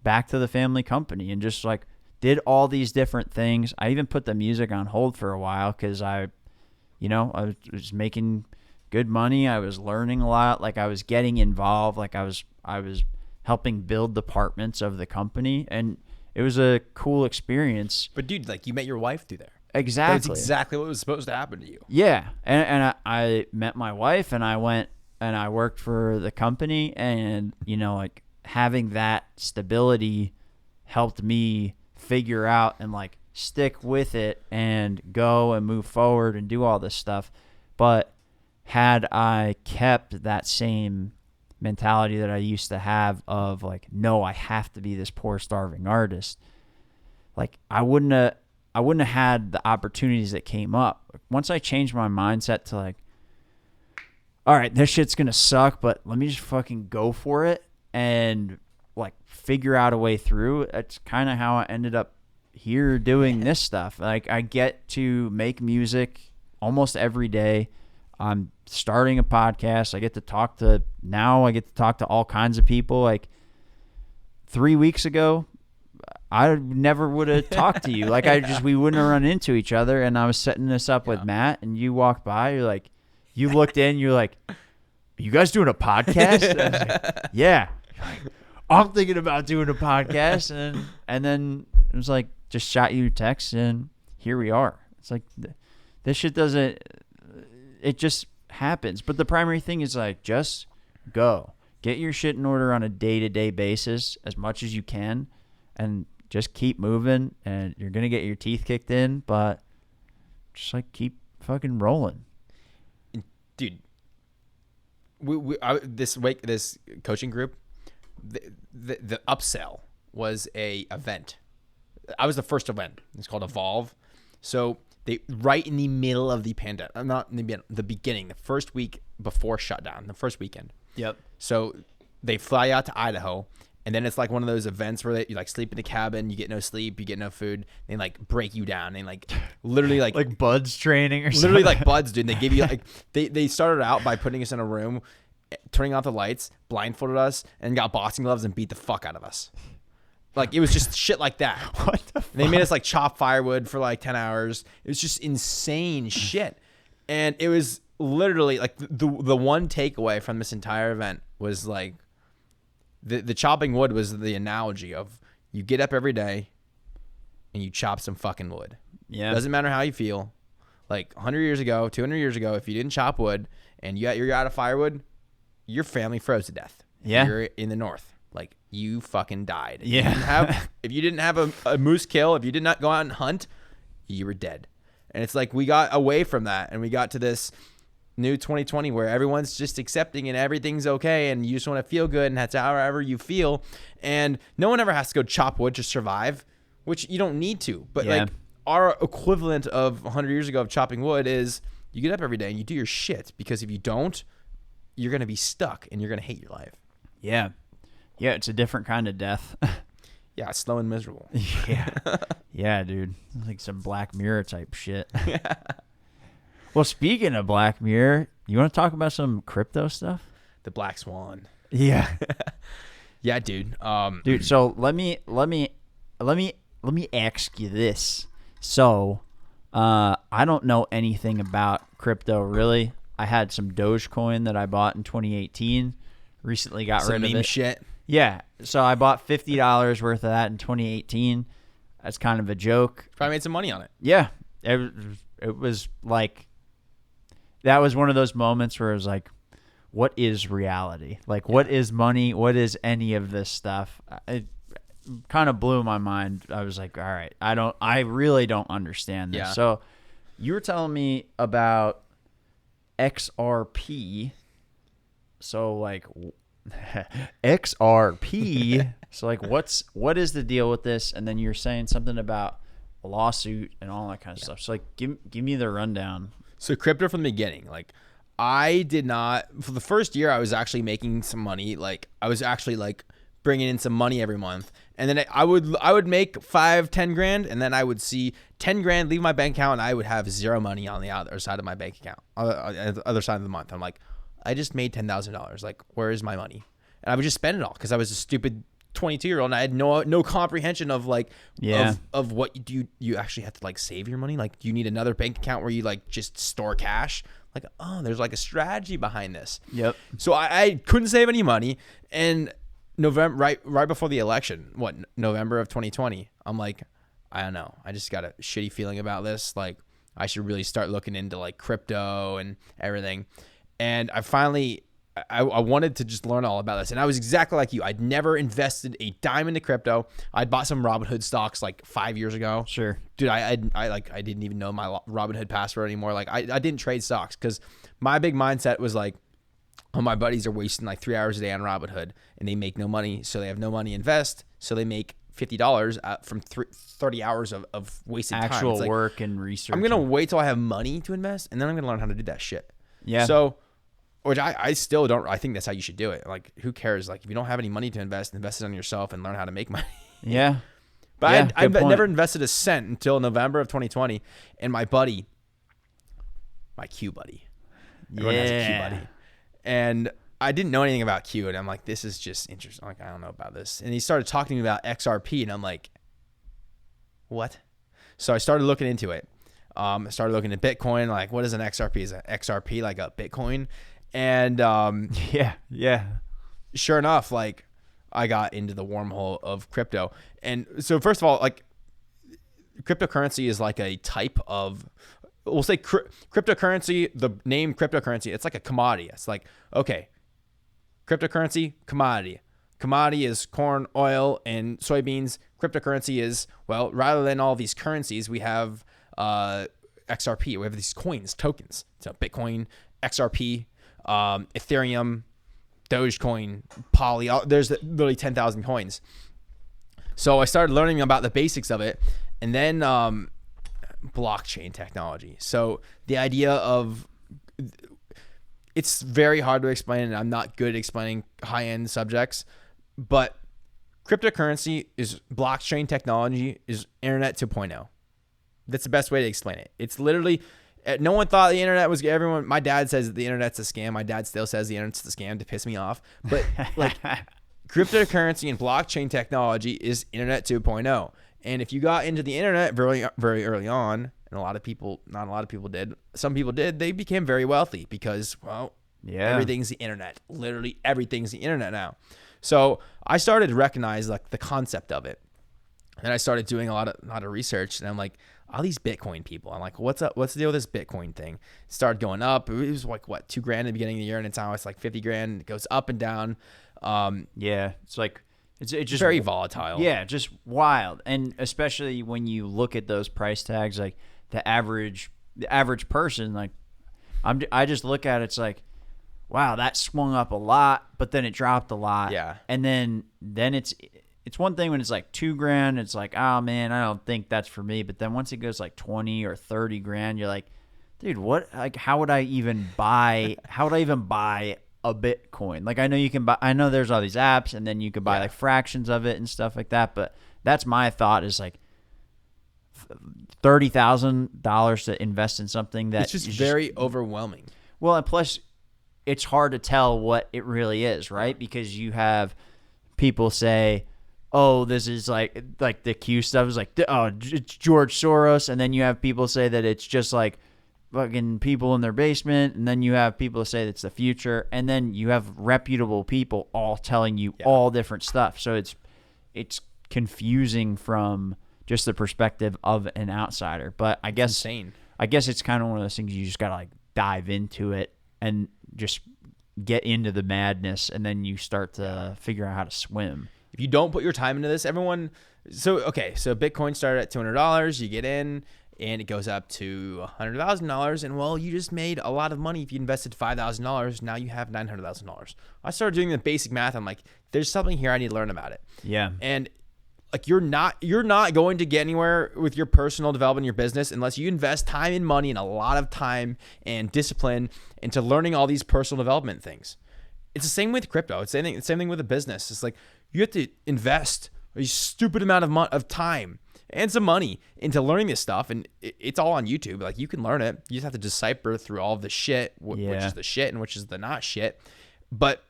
back to the family company and just like did all these different things. I even put the music on hold for a while because I was making good money. I was learning a lot. Like I was getting involved. Like I was helping build departments of the company, and it was a cool experience. But dude, like you met your wife through there. Exactly. That's exactly what was supposed to happen to you. Yeah. And I met my wife, and I went and I worked for the company, and, you know, like having that stability helped me figure out and like stick with it and go and move forward and do all this stuff. But had I kept that same mentality that I used to have of like, no, I have to be this poor starving artist, like I wouldn't have had the opportunities that came up. Once I changed my mindset to like, all right, this shit's gonna suck, but let me just fucking go for it and like figure out a way through. That's kind of how I ended up here doing this stuff. Like I get to make music almost every day. I'm starting a podcast. I get to talk to all kinds of people. Like 3 weeks ago, I never would have talked to you. Like we wouldn't have run into each other. And I was setting this up with Matt, and you walked by. You're like, you looked in. You're like, are you guys doing a podcast? And I was like, yeah. Like, I'm thinking about doing a podcast, and then it was like just shot you a text, and here we are. It's like this shit doesn't. It just happens. But the primary thing is like just go get your shit in order on a day-to-day basis as much as you can, and just keep moving. And you're gonna get your teeth kicked in, but just like keep fucking rolling, dude. This coaching group. The upsell was a event. I was the first event. It's called Evolve. So they right in the middle of the pandemic, not in the beginning, the first week before shutdown, the first weekend. Yep. So they fly out to Idaho, and then it's like one of those events where you like sleep in the cabin, you get no sleep, you get no food. They like break you down. They like literally like buds training or literally something. like buds, dude. They give you like they started out by putting us in a room, turning off the lights, blindfolded us, and got boxing gloves and beat the fuck out of us. Like, it was just shit like that. What the fuck? And they made us like chop firewood for like 10 hours. It was just insane shit. And it was literally like the one takeaway from this entire event was like the chopping wood was the analogy of you get up every day and you chop some fucking wood. Yeah. Doesn't matter how you feel. Like 100 years ago, 200 years ago, if you didn't chop wood and you're out of firewood, your family froze to death. Yeah. You're in the north. Like, you fucking died. Yeah. If you didn't have a moose kill, if you did not go out and hunt, you were dead. And it's like we got away from that, and we got to this new 2020 where everyone's just accepting and everything's okay, and you just want to feel good, and that's however you feel. And no one ever has to go chop wood to survive, which you don't need to. But like our equivalent of 100 years ago of chopping wood is you get up every day and you do your shit, because if you don't, you're going to be stuck and you're going to hate your life. Yeah. Yeah, it's a different kind of death. Yeah, slow and miserable. Yeah. Yeah, dude. It's like some Black Mirror type shit. Well, speaking of Black Mirror, you want to talk about some crypto stuff? The Black Swan. Yeah. Yeah, dude. Dude, so let me ask you this. So, I don't know anything about crypto really. I had some Dogecoin that I bought in 2018. Recently got rid of meme it. Shit. Yeah. So I bought $50 worth of that in 2018. That's kind of a joke. Probably made some money on it. Yeah. It was like, that was one of those moments where it was like, what is reality? Like, what is money? What is any of this stuff? It kind of blew my mind. I was like, all right, I really don't understand this. Yeah. So you were telling me about XRP. So like XRP. So like what is the deal with this? And then you're saying something about a lawsuit and all that kind of stuff. So like give me the rundown. So crypto from the beginning, like I did not, for the first year I was actually making some money. Like I was actually like bringing in some money every month. And then I would make 5-10 grand, and then I would see 10 grand leave my bank account, and I would have zero money on the other side of my bank account, other side of the month. I'm like, I just made $10,000. Like, where is my money? And I would just spend it all because I was a stupid 22-year-old, and I had no comprehension of like of what you actually have to like save your money. Like, do you need another bank account where you like just store cash? Like, oh, there's like a strategy behind this. Yep. So I couldn't save any money, and November, right before the election, November of 2020, I'm like, I don't know. I just got a shitty feeling about this. Like, I should really start looking into like crypto and everything. And I finally, I wanted to just learn all about this. And I was exactly like you. I'd never invested a dime into crypto. I'd bought some Robinhood stocks like 5 years ago. Sure. Dude, I didn't even know my Robinhood password anymore. Like, I didn't trade stocks because my big mindset was like, oh, my buddies are wasting like 3 hours a day on Robinhood and they make no money. So they have no money to invest. So they make $50 from 30 hours of wasted time. Actual work and research. I'm going to wait till I have money to invest, and then I'm going to learn how to do that shit. Yeah. So, which I still don't, I think that's how you should do it. Like, who cares? Like, if you don't have any money to invest it on yourself and learn how to make money. Yeah. But yeah, I've never invested a cent until November of 2020. And my buddy, my Q buddy. Everyone has a Q buddy. And I didn't know anything about Q, and I'm like, this is just interesting. Like, I don't know about this. And he started talking to me about XRP, and I'm like, what? So I started looking into it. I started looking at Bitcoin. Like, what is an XRP? Is an XRP like a Bitcoin? And yeah. Sure enough, like, I got into the wormhole of crypto. And so, first of all, like, cryptocurrency is like a type of, we'll say cryptocurrency, the name cryptocurrency, it's like a commodity. It's like, okay, cryptocurrency, commodity. Commodity is corn, oil, and soybeans. Cryptocurrency is, well, rather than all these currencies, we have XRP. We have these coins, tokens. So Bitcoin, XRP, Ethereum, Dogecoin, Poly. There's literally 10,000 coins. So I started learning about the basics of it, and then blockchain technology. So the idea of, it's very hard to explain, and I'm not good at explaining high-end subjects, but cryptocurrency is blockchain technology is internet 2.0. That's the best way to explain it. It's literally, no one thought the internet was, everyone, my dad says the internet's a scam. My dad still says the internet's a scam to piss me off. But like, cryptocurrency and blockchain technology is internet 2.0. And if you got into the internet very, very early on, and not a lot of people did, some people did, they became very wealthy because, well, everything's the internet. Literally everything's the internet now. So I started to recognize like the concept of it. And I started doing a lot of research, and I'm like, all these Bitcoin people, I'm like, what's up? What's the deal with this Bitcoin thing? It started going up. It was like, what, $2,000 at the beginning of the year, and it's now it's like $50,000. It goes up and down. It's like, it's just very volatile. Yeah, just wild. And especially when you look at those price tags, like the average person, like I just look at it, it's like, wow, that swung up a lot, but then it dropped a lot. Yeah. And then it's one thing when it's like $2,000, it's like, oh man, I don't think that's for me. But then once it goes like 20 or 30 grand, you're like, dude, what? Like, how would I even buy a Bitcoin? Like, I know you can buy. I know there's all these apps, and then you could buy like fractions of it and stuff like that. But that's my thought, is like $30,000 to invest in something that it's just very overwhelming. Well, and plus, it's hard to tell what it really is, right? Because you have people say, oh, this is like the Q stuff is like, oh, it's George Soros. And then you have people say that it's just like fucking people in their basement. And then you have people say it's the future. And then you have reputable people all telling you all different stuff. So it's confusing from just the perspective of an outsider. But I guess insane. I guess it's kind of one of those things you just got to like dive into it and just get into the madness, and then you start to figure out how to swim. If you don't put your time into this, so Bitcoin started at $200, you get in, and it goes up to $100,000, and well, you just made a lot of money. If you invested $5,000, now you have $900,000. I started doing the basic math. I'm like, there's something here, I need to learn about it. Yeah. And like, you're not going to get anywhere with your personal development, your business, unless you invest time and money and a lot of time and discipline into learning all these personal development things. It's the same with crypto. It's the same thing with a business. It's like, you have to invest a stupid amount of time and some money into learning this stuff, and it's all on YouTube. Like, you can learn it. You just have to decipher through all of the shit, which is the shit and which is the not shit. But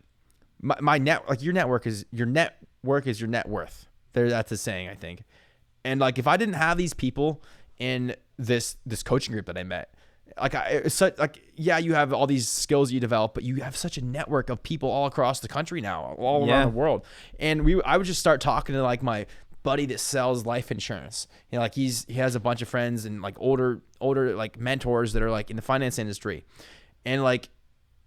your network is your net worth. That's a saying, I think. And like, if I didn't have these people in this coaching group that I met, you have all these skills you develop, but you have such a network of people all across the country now, all around the world. And I would just start talking to like my buddy that sells life insurance. You know, like he has a bunch of friends and like older like mentors that are like in the finance industry. And like,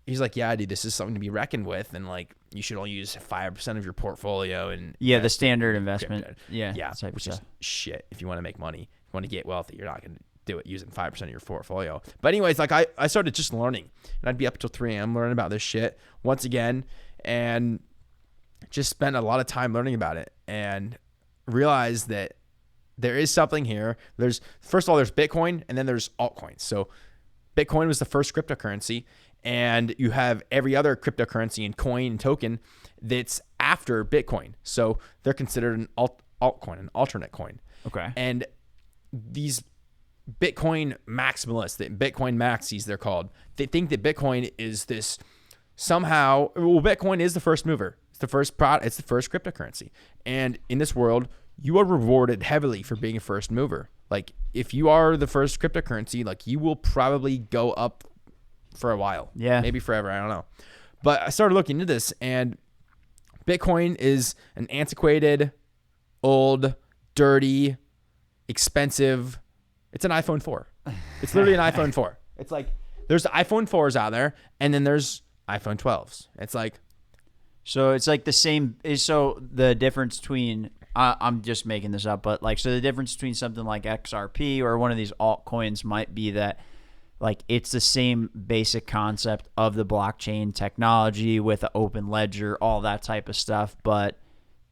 he's like, yeah, dude, this is something to be reckoned with. And like, you should only use 5% of your portfolio. And yeah, the standard investment. Crypto. Yeah. Which is shit. If you want to make money, you want to get wealthy, you're not going to do it using 5% of your portfolio. But anyways, like I started just learning, and I'd be up till 3 a.m. learning about this shit once again, and just spent a lot of time learning about it, and realized that there is something here. First of all, there's Bitcoin, and then there's altcoins. So Bitcoin was the first cryptocurrency, and you have every other cryptocurrency and coin and token that's after Bitcoin. So they're considered an altcoin, an alternate coin. Okay. And these Bitcoin maximalists, the Bitcoin maxis, they're called. They think that Bitcoin is this somehow. Well, Bitcoin is the first mover. It's the first product. It's the first cryptocurrency. And in this world, you are rewarded heavily for being a first mover. Like if you are the first cryptocurrency, like you will probably go up for a while. Yeah. Maybe forever. I don't know. But I started looking into this, and Bitcoin is an antiquated, old, dirty, expensive. It's an iPhone 4. It's literally an iPhone 4. It's like there's iPhone 4s out there, and then there's iPhone 12s. It's like, so it's like the same. So the difference between I'm just making this up, but like, so the difference between something like XRP or one of these altcoins might be that like it's the same basic concept of the blockchain technology with an open ledger, all that type of stuff, but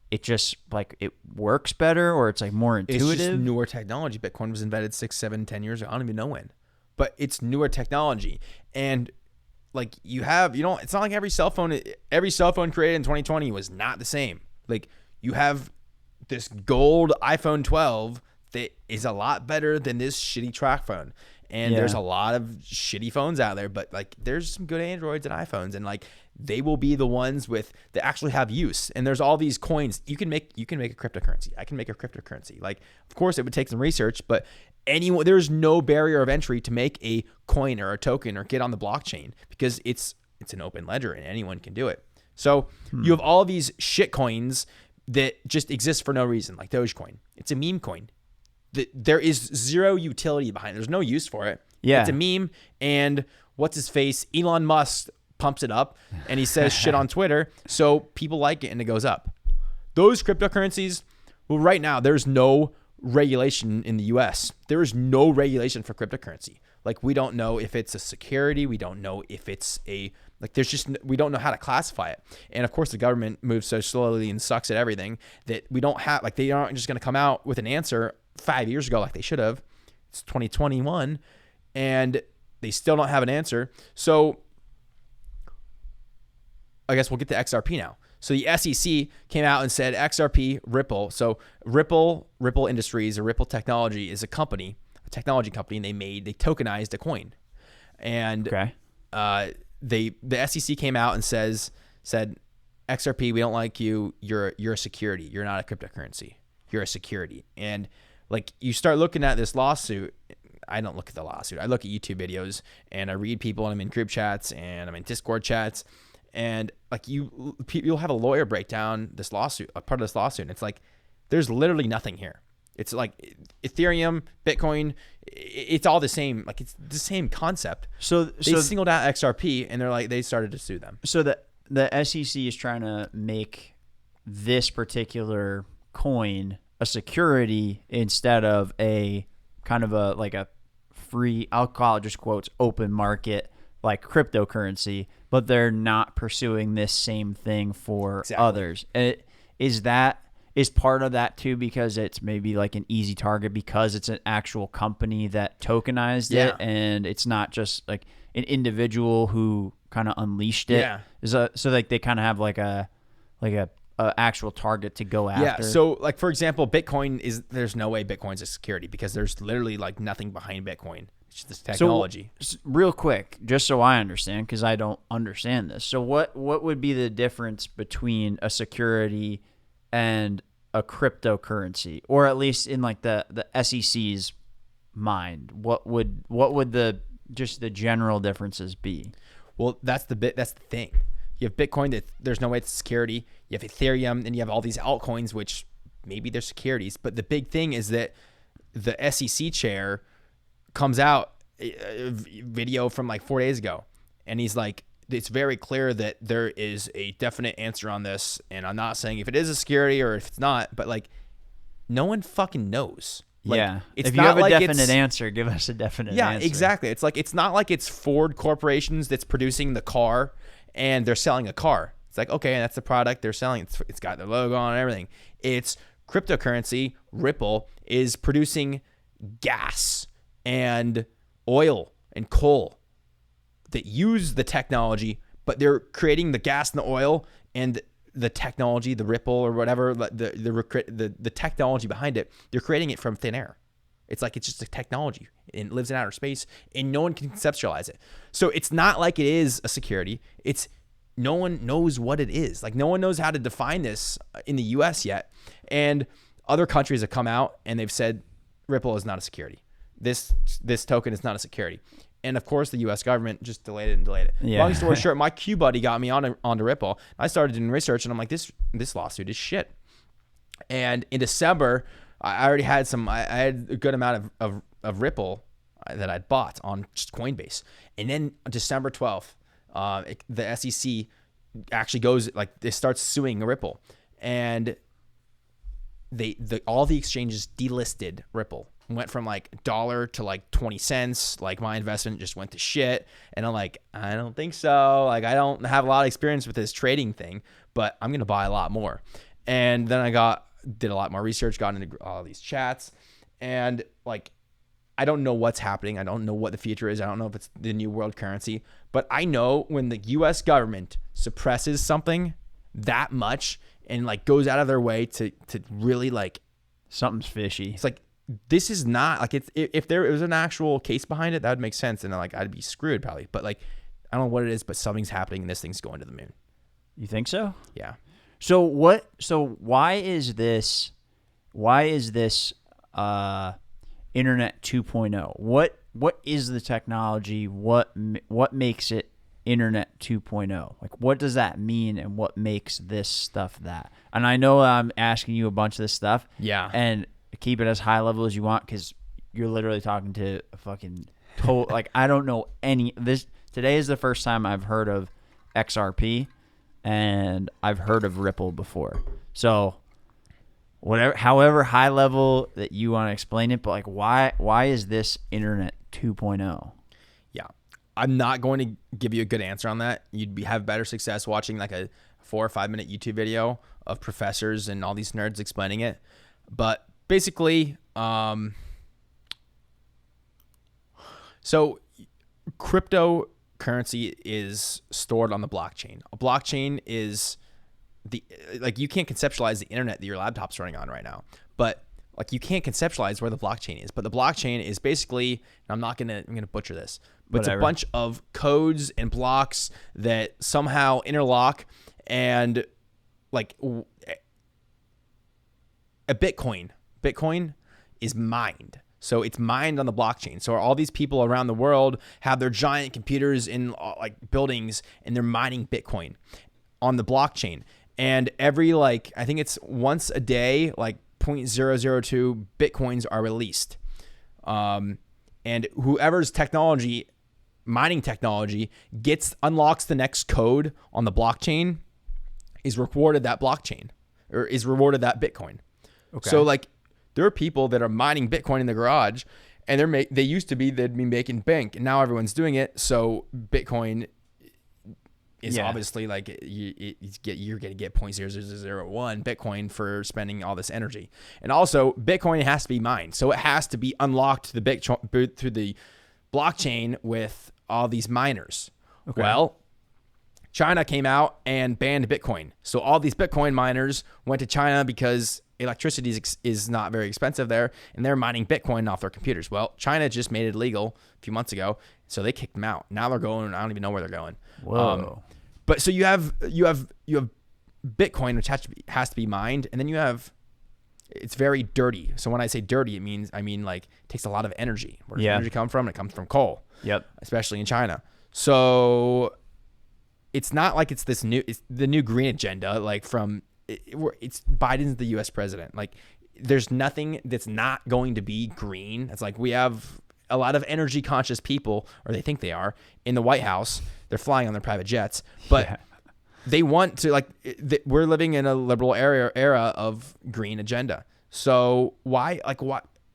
it just like it works better, or it's like more intuitive. It's just newer technology. Bitcoin was invented 6, 7, 10 years ago. I don't even know when, but it's newer technology. And like it's not like every cell phone created in 2020 was not the same. Like you have this gold iPhone 12 that is a lot better than this shitty track phone. And there's a lot of shitty phones out there, but like there's some good Androids and iPhones, and like they will be the ones that actually have use. And there's all these coins. You can make a cryptocurrency. I can make a cryptocurrency. Like, of course it would take some research, but there's no barrier of entry to make a coin or a token or get on the blockchain, because it's an open ledger and anyone can do it. So you have all these shit coins that just exist for no reason, like Dogecoin. It's a meme coin. There is zero utility behind it. There's no use for it. Yeah. It's a meme, and what's his face? Elon Musk pumps it up, and he says shit on Twitter, so people like it, and it goes up. Those cryptocurrencies, well, right now, there's no regulation in the U.S. There is no regulation for cryptocurrency. Like, we don't know if it's a security. We don't know if it's we don't know how to classify it. And of course, the government moves so slowly and sucks at everything that we don't have, like, they aren't just going to come out with an answer 5 years ago like they should have. It's 2021, and they still don't have an answer. So I guess we'll get to XRP now. So the SEC came out and said XRP, Ripple. So Ripple Industries or Ripple Technology is a technology company, and they tokenized a coin. And the SEC came out and said XRP, we don't like you. You're a security. You're not a cryptocurrency. You're a security. And like, you start looking at this lawsuit. I don't look at the lawsuit. I look at YouTube videos, and I read people, and I'm in group chats, and I'm in Discord chats, and like you'll have a lawyer break down this lawsuit, a part of this lawsuit, and it's like there's literally nothing here. It's like Ethereum, Bitcoin, it's all the same. Like, it's the same concept. So they singled out XRP, and they started to sue them. So the SEC is trying to make this particular coin a security instead of a kind of a free, I'll call it just quotes, open market like cryptocurrency, but they're not pursuing this same thing for others. Is part of that too because it's maybe like an easy target because it's an actual company that tokenized it, and it's not just like an individual who kind of unleashed it. So like they kind of have like a actual target to go after. Yeah. So like, for example, there's no way Bitcoin's a security because there's literally like nothing behind Bitcoin. It's just this technology. So real quick, just so I understand, because I don't understand this. So what would be the difference between a security and a cryptocurrency, or at least in like the SEC's mind? What would the general differences be? Well, that's the thing. You have Bitcoin that there's no way it's security. You have Ethereum, and you have all these altcoins, which maybe they're securities. But the big thing is that the SEC chair comes out, a video from like 4 days ago, and he's like, it's very clear that there is a definite answer on this. And I'm not saying if it is a security or if it's not, but like no one fucking knows. Like, yeah. It's if you not have a like definite answer, give us a definite answer. Yeah, exactly. It's like, it's not like it's Ford Corporations that's producing the car and they're selling a car. It's like, okay, that's the product they're selling. It's got their logo on and everything. It's cryptocurrency. Ripple is producing gas and oil and coal that use the technology, but they're creating the gas and the oil and the technology, the Ripple or whatever, the technology behind it. They're creating it from thin air. It's like, it's just a technology and it lives in outer space and no one can conceptualize it. So it's not like it is a security. It's no one knows what it is. Like no one knows how to define this in the US yet. And other countries have come out and they've said Ripple is not a security. This token is not a security. And of course, the U.S. government just delayed it. Yeah. Long story short, my Q buddy got me onto Ripple. I started doing research, and I'm like, this lawsuit is shit. And in December, I already had I had a good amount of Ripple that I'd bought on just Coinbase. And then on December 12th, the SEC actually goes, like, they start suing Ripple. And all the exchanges delisted Ripple. Went from like $1 to like 20 cents. Like my investment just went to shit. And I'm like, I don't think so. Like I don't have a lot of experience with this trading thing, but I'm going to buy a lot more. And then I did a lot more research, got into all these chats, and like, I don't know what's happening. I don't know what the future is. I don't know if it's the new world currency, but I know when the US government suppresses something that much and like goes out of their way to really like, something's fishy. It's like, this is not like, if there was an actual case behind it, that would make sense. And like, I'd be screwed probably, but like, I don't know what it is, but something's happening and this thing's going to the moon. You think so? Yeah. So why is this Internet 2.0? What is the technology? What makes it Internet 2.0? Like, what does that mean and what makes this stuff that? And I know I'm asking you a bunch of this stuff. Yeah. And keep it as high level as you want, because you're literally talking to a fucking like, I don't know today is the first time I've heard of XRP and I've heard of Ripple before. So however high level that you want to explain it, but like, why is this Internet 2.0? Yeah. I'm not going to give you a good answer on that. You'd have better success watching like a 4 or 5 minute YouTube video of professors and all these nerds explaining it. But basically, so cryptocurrency is stored on the blockchain. A blockchain is you can't conceptualize the internet that your laptop's running on right now, but like you can't conceptualize where the blockchain is. But the blockchain is basically, and I'm gonna butcher this, but Whatever. It's a bunch of codes and blocks that somehow interlock, and like a Bitcoin is mined. So it's mined on the blockchain. So all these people around the world have their giant computers in like buildings, and they're mining Bitcoin on the blockchain. And every I think it's once a day, like 0.002 Bitcoins are released. And whoever's mining technology unlocks the next code on the blockchain is rewarded that blockchain, or is rewarded that Bitcoin. Okay. So like, there are people that are mining Bitcoin in the garage, and they'd be making bank, and now everyone's doing it. So Bitcoin is obviously like you're going to get 0.0001 Bitcoin for spending all this energy. And also Bitcoin has to be mined. So it has to be unlocked through the blockchain with all these miners. Okay. Well, China came out and banned Bitcoin. So all these Bitcoin miners went to China because electricity is not very expensive there, and they're mining Bitcoin off their computers. Well, China just made it illegal a few months ago, so they kicked them out. Now they're going, I don't even know where they're going. Whoa. But so you have Bitcoin, which has to be mined, and then it's very dirty. So when I say dirty, I mean like it takes a lot of energy. Where does energy come from? It comes from coal. Yep. Especially in China. So it's not like it's the new green agenda, like from it's Biden's the U.S. president. Like, there's nothing that's not going to be green. It's like we have a lot of energy conscious people, or they think they are, in the White House. They're flying on their private jets, but they want to, like, we're living in a liberal era of green agenda. So why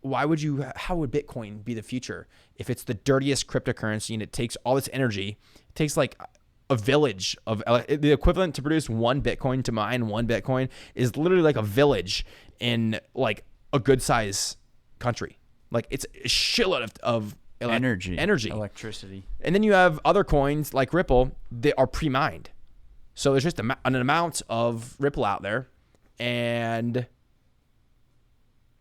would you, how would Bitcoin be the future if it's the dirtiest cryptocurrency and it takes all this energy? It takes like a village of, the equivalent to produce one Bitcoin, to mine one Bitcoin is literally like a village in like a good size country. Like, it's a shitload of energy, electricity. And then you have other coins like Ripple that are pre-mined. So there's just an amount of Ripple out there, and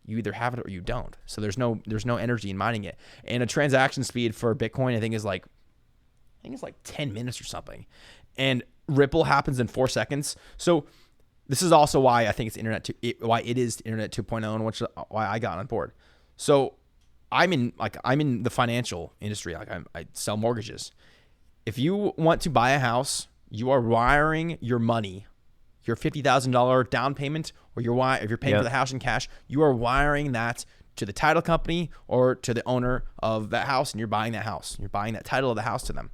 you either have it or you don't. So there's no energy in mining it. And a transaction speed for Bitcoin, I think it's like 10 minutes or something. And Ripple happens in 4 seconds. So this is also why I think it's why it is Internet 2.0, and why I got on board. So I'm in the financial industry. Like, I sell mortgages. If you want to buy a house, you are wiring your money, your $50,000 down payment, or if you're paying for the house in cash, you are wiring that to the title company or to the owner of that house, and you're buying that house. You're buying that title of the house to them.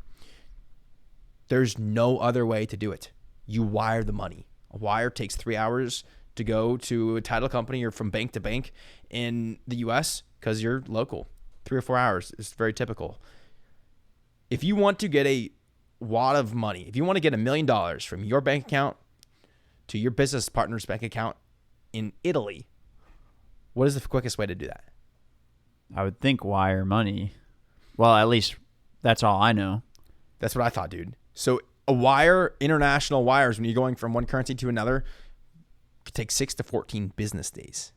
There's no other way to do it. You wire the money. A wire takes 3 hours to go to a title company or from bank to bank in the U.S. because you're local. 3 or 4 hours is very typical. If you want to get a wad of money, if you want to get $1 million from your bank account to your business partner's bank account in Italy, what is the quickest way to do that? I would think wire money. Well, at least that's all I know. That's what I thought, dude. So a wire, international wires, when you're going from one currency to another, could take 6 to 14 business days.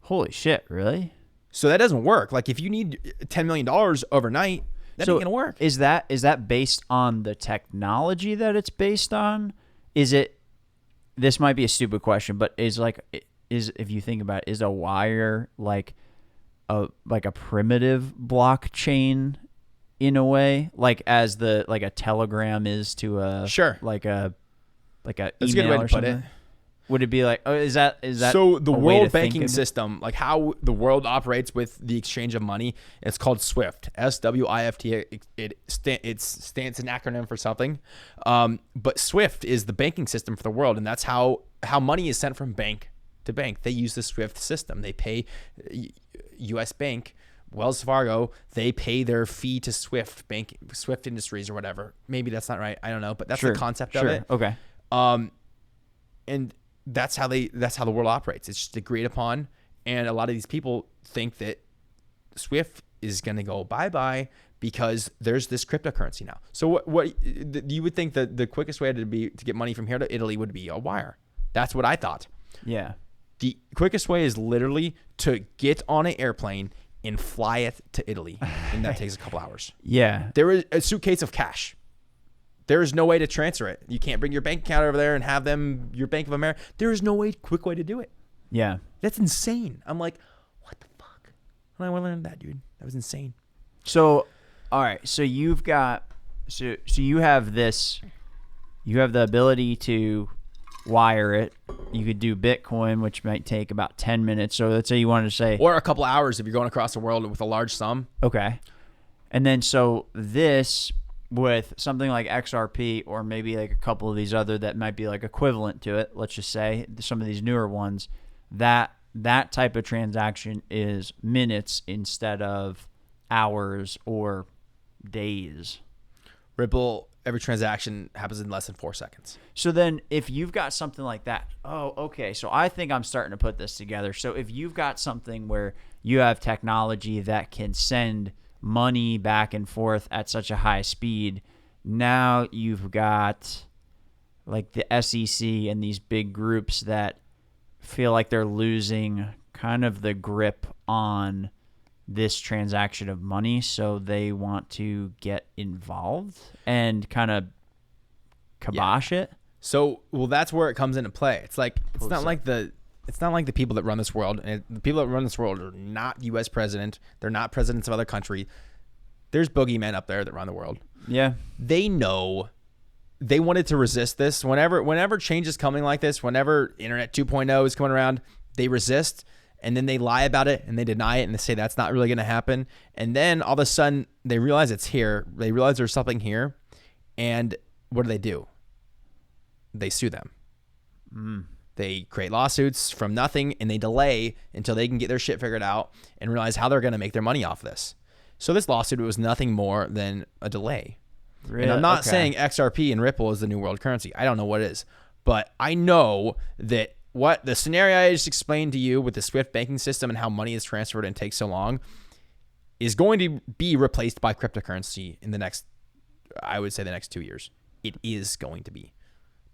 Holy shit, really? So that doesn't work. Like, if you need $10 million overnight, that ain't gonna work. Is that based on the technology that it's based on? Is it? This might be a stupid question, but is if you think about it, is a wire like a primitive blockchain in a way, like as like a telegram is to a like a That's email a good way to or put something? it. Would it be like, is that so the a way world to think banking of it? system, like how the world operates with the exchange of money, it's called SWIFT, SWIFT. It stands an acronym for something, but SWIFT is the banking system for the world, and that's how money is sent from bank to bank. They use the SWIFT system. They pay U.S. Bank, Wells Fargo, they pay their fee to SWIFT Industries or whatever. Maybe that's not right. I don't know, but that's the concept of it. Okay. And that's how the world operates. It's just agreed upon, and a lot of these people think that SWIFT is going to go bye-bye because there's this cryptocurrency now. So what you would think that the quickest way to get money from here to Italy would be a wire. That's what I thought. Yeah. The quickest way is literally to get on an airplane and fly it to Italy, and that takes a couple hours. Yeah. There is a suitcase of cash. There is no way to transfer it. You can't bring your bank account over there and have them your Bank of America. There is no quick way to do it. Yeah. That's insane. I'm like, what the fuck? How did I learn that, dude? That was insane. So, all right. So you've got, so you have this, you have the ability to wire it. You could do Bitcoin, which might take about 10 minutes. So let's say you wanted to say, or a couple hours if you're going across the world with a large sum. Okay. And then so this with something like XRP, or maybe like a couple of these other that might be like equivalent to it, let's just say some of these newer ones, that type of transaction is minutes instead of hours or days. Ripple, every transaction happens in less than 4 seconds. So then if you've got something like that, okay, so I think I'm starting to put this together. So if you've got something where you have technology that can send money back and forth at such a high speed, now you've got like the SEC and these big groups that feel like they're losing kind of the grip on this transaction of money, so they want to get involved and kind of kibosh it. So, well, that's where it comes into play. It's like it's not like the people that run this world. And the people that run this world are not U.S. president. They're not presidents of other countries. There's boogeymen up there that run the world. Yeah. They know they wanted to resist this. Whenever change is coming like this, whenever Internet 2.0 is coming around, they resist, and then they lie about it and they deny it and they say that's not really going to happen. And then all of a sudden they realize it's here. They realize there's something here. And what do? They sue them. They create lawsuits from nothing, and they delay until they can get their shit figured out and realize how they're going to make their money off this. So this lawsuit was nothing more than a delay. Really? And I'm not saying XRP and Ripple is the new world currency. I don't know what it is. But I know that what the scenario I just explained to you with the SWIFT banking system and how money is transferred and takes so long is going to be replaced by cryptocurrency in the next 2 years. It is going to be.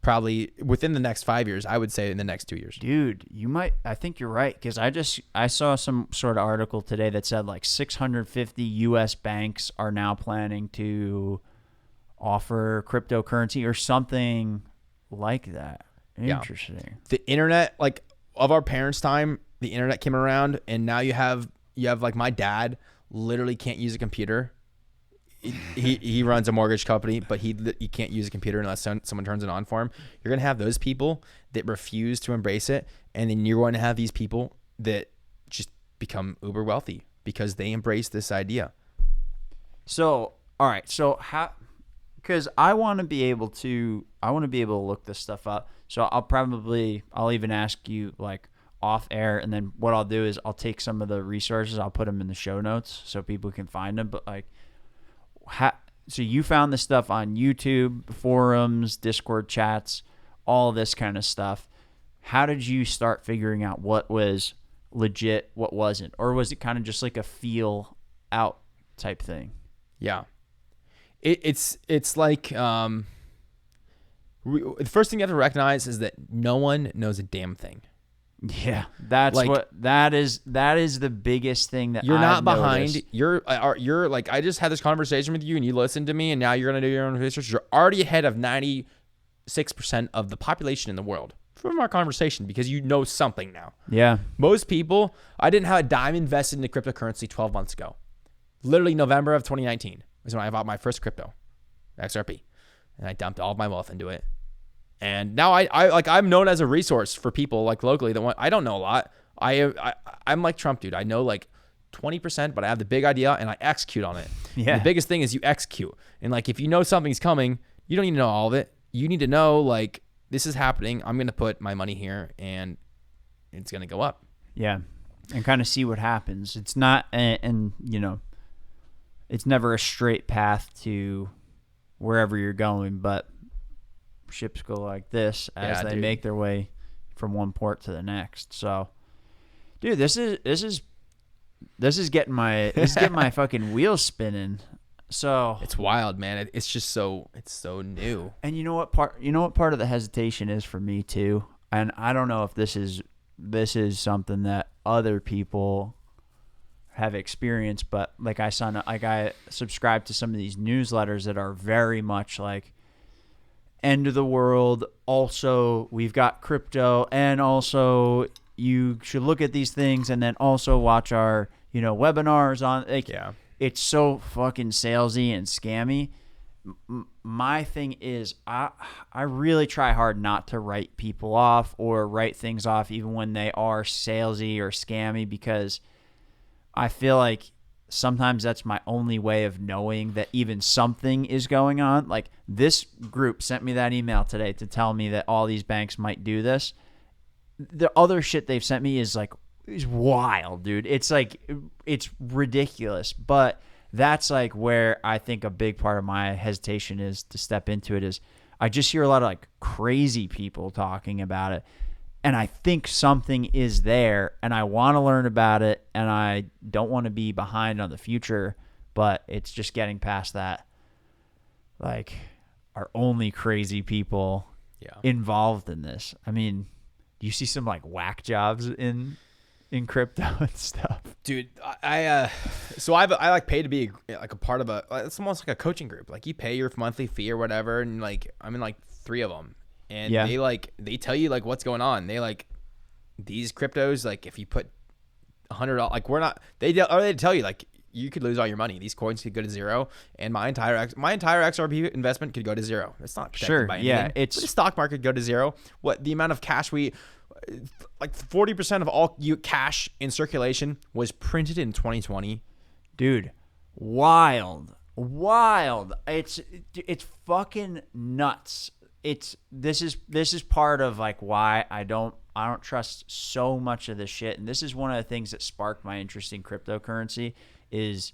Probably within the next 5 years, I would say in the next 2 years. Dude, I think you're right, because I saw some sort of article today that said like 650 U.S. banks are now planning to offer cryptocurrency or something like that. Interesting. Yeah. The internet, like of our parents' time, the internet came around, and now you have like my dad literally can't use a computer. He runs a mortgage company, but he can't use a computer unless someone turns it on for him. You're going to have those people that refuse to embrace it, and then you're going to have these people that just become uber wealthy because they embrace this idea. So, all right. So how? Because I want to be able to look this stuff up. So I'll even ask you like off air, and then what I'll do is I'll take some of the resources, I'll put them in the show notes so people can find them. But like, so you found this stuff on YouTube, forums, Discord chats, all this kind of stuff. How did you start figuring out what was legit, what wasn't? Or was it kind of just like a feel out type thing? Yeah. It's like the first thing you have to recognize is that no one knows a damn thing. Yeah, that's like, that is the biggest thing that you're not I've behind. noticed. You're like, I just had this conversation with you and you listened to me, and now you're gonna do your own research. You're already ahead of 96% of the population in the world from our conversation because you know something now. Yeah, most people. I didn't have a dime invested into cryptocurrency 12 months ago. Literally November of 2019 was when I bought my first crypto, XRP, and I dumped all of my wealth into it. And now I'm known as a resource for people like locally that want. I don't know a lot. I'm like Trump, dude. I know like 20%, but I have the big idea and I execute on it. Yeah. And the biggest thing is you execute. And like if you know something's coming, you don't need to know all of it. You need to know like this is happening. I'm gonna put my money here and it's gonna go up. Yeah, and kind of see what happens. It's not, and you know, it's never a straight path to wherever you're going, but ships go like this as they make their way from one port to the next. So, dude, this is getting my fucking wheels spinning. So it's wild, man. It's just so new. And you know what part of the hesitation is for me too. And I don't know if this is something that other people have experienced, but like I subscribe to some of these newsletters that are very much like end of the world. Also, we've got crypto, and also you should look at these things, and then also watch our webinars on. Like, yeah, it's so fucking salesy and scammy. My thing is, I really try hard not to write people off or write things off, even when they are salesy or scammy, because I feel like sometimes that's my only way of knowing that even something is going on. Like this group sent me that email today to tell me that all these banks might do this. The other shit they've sent me is wild, dude. It's like, it's ridiculous. But that's like where I think a big part of my hesitation is to step into it is I just hear a lot of like crazy people talking about it. And I think something is there, and I want to learn about it, and I don't want to be behind on the future, but it's just getting past that. Like, are only crazy people involved in this? I mean, do you see some like whack jobs in crypto and stuff? Dude, I like pay to be like a part of it's almost like a coaching group. Like you pay your monthly fee or whatever, and like I'm in like 3 of them. And they tell you like what's going on. They like these cryptos, like if you put $100, like they tell you like you could lose all your money. These coins could go to zero, and my entire XRP investment could go to zero. It's not protected by anything. Yeah, the stock market could go to zero. What the amount of cash like 40% of all cash in circulation was printed in 2020. Dude, wild. It's fucking nuts. This is part of like why I don't trust so much of this shit. And this is one of the things that sparked my interest in cryptocurrency is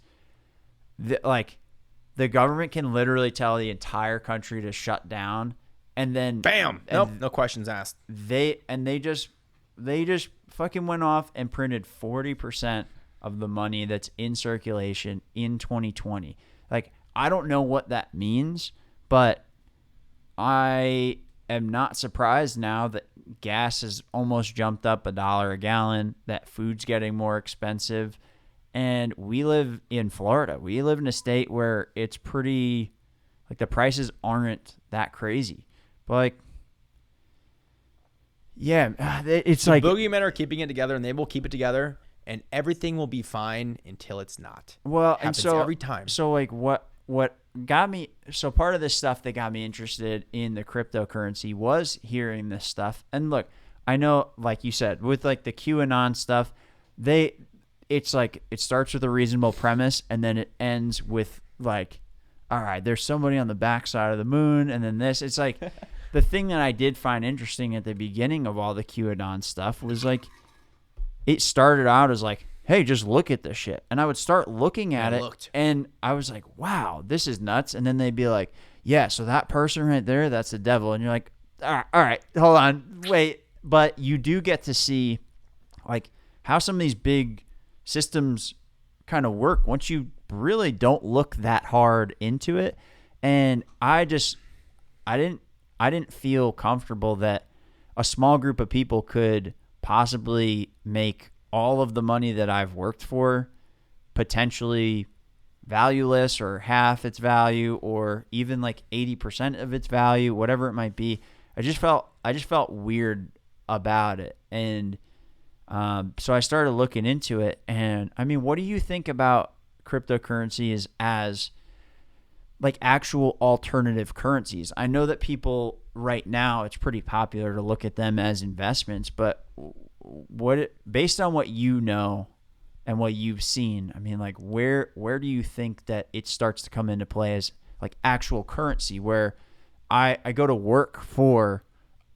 the government can literally tell the entire country to shut down, and then bam, no questions asked. They just fucking went off and printed 40% of the money that's in circulation in 2020. Like, I don't know what that means, but I am not surprised now that gas has almost jumped up $1 a gallon, that food's getting more expensive. And we live in Florida. We live in a state where it's pretty, like, the prices aren't that crazy. But, like, yeah, it's the like boogeymen are keeping it together, and they will keep it together, and everything will be fine until it's not. Well, it happens and so every time. So, like, what got me? So, part of this stuff that got me interested in the cryptocurrency was hearing this stuff. And look, I know, like you said, with like the QAnon stuff, it's like it starts with a reasonable premise, and then it ends with like, all right, there's somebody on the backside of the moon, and then this. It's like the thing that I did find interesting at the beginning of all the QAnon stuff was like, it started out as like, hey, just look at this shit. And I would start looking at it, and I was like, wow, this is nuts. And then they'd be like, yeah, so that person right there, that's the devil. And you're like, all right, hold on, wait. But you do get to see like how some of these big systems kind of work once you really don't look that hard into it. And I didn't feel comfortable that a small group of people could possibly make all of the money that I've worked for potentially valueless, or half its value, or even like 80% of its value, whatever it might be. I just felt weird about it. And so I started looking into it. And I mean, what do you think about cryptocurrencies as like actual alternative currencies? I know that people right now, it's pretty popular to look at them as investments, but based on what you know and what you've seen, I mean, like where do you think that it starts to come into play as like actual currency, where I go to work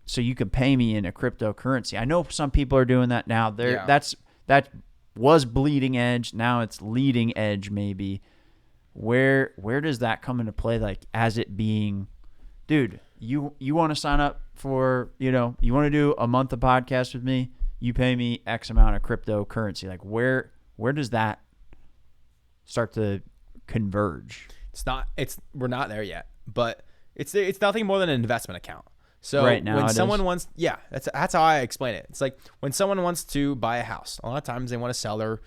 so you can pay me in a cryptocurrency? I know some people are doing that now. That was bleeding edge. Now it's leading edge, maybe. Where does that come into play? Like, as it being, dude, you want to sign up for, you want to do a month of podcast with me, you pay me X amount of cryptocurrency. Like, where does that start to converge? We're not there yet, but it's nothing more than an investment account. So right now, when someone wants, that's how I explain it. It's like when someone wants to buy a house, a lot of times they want to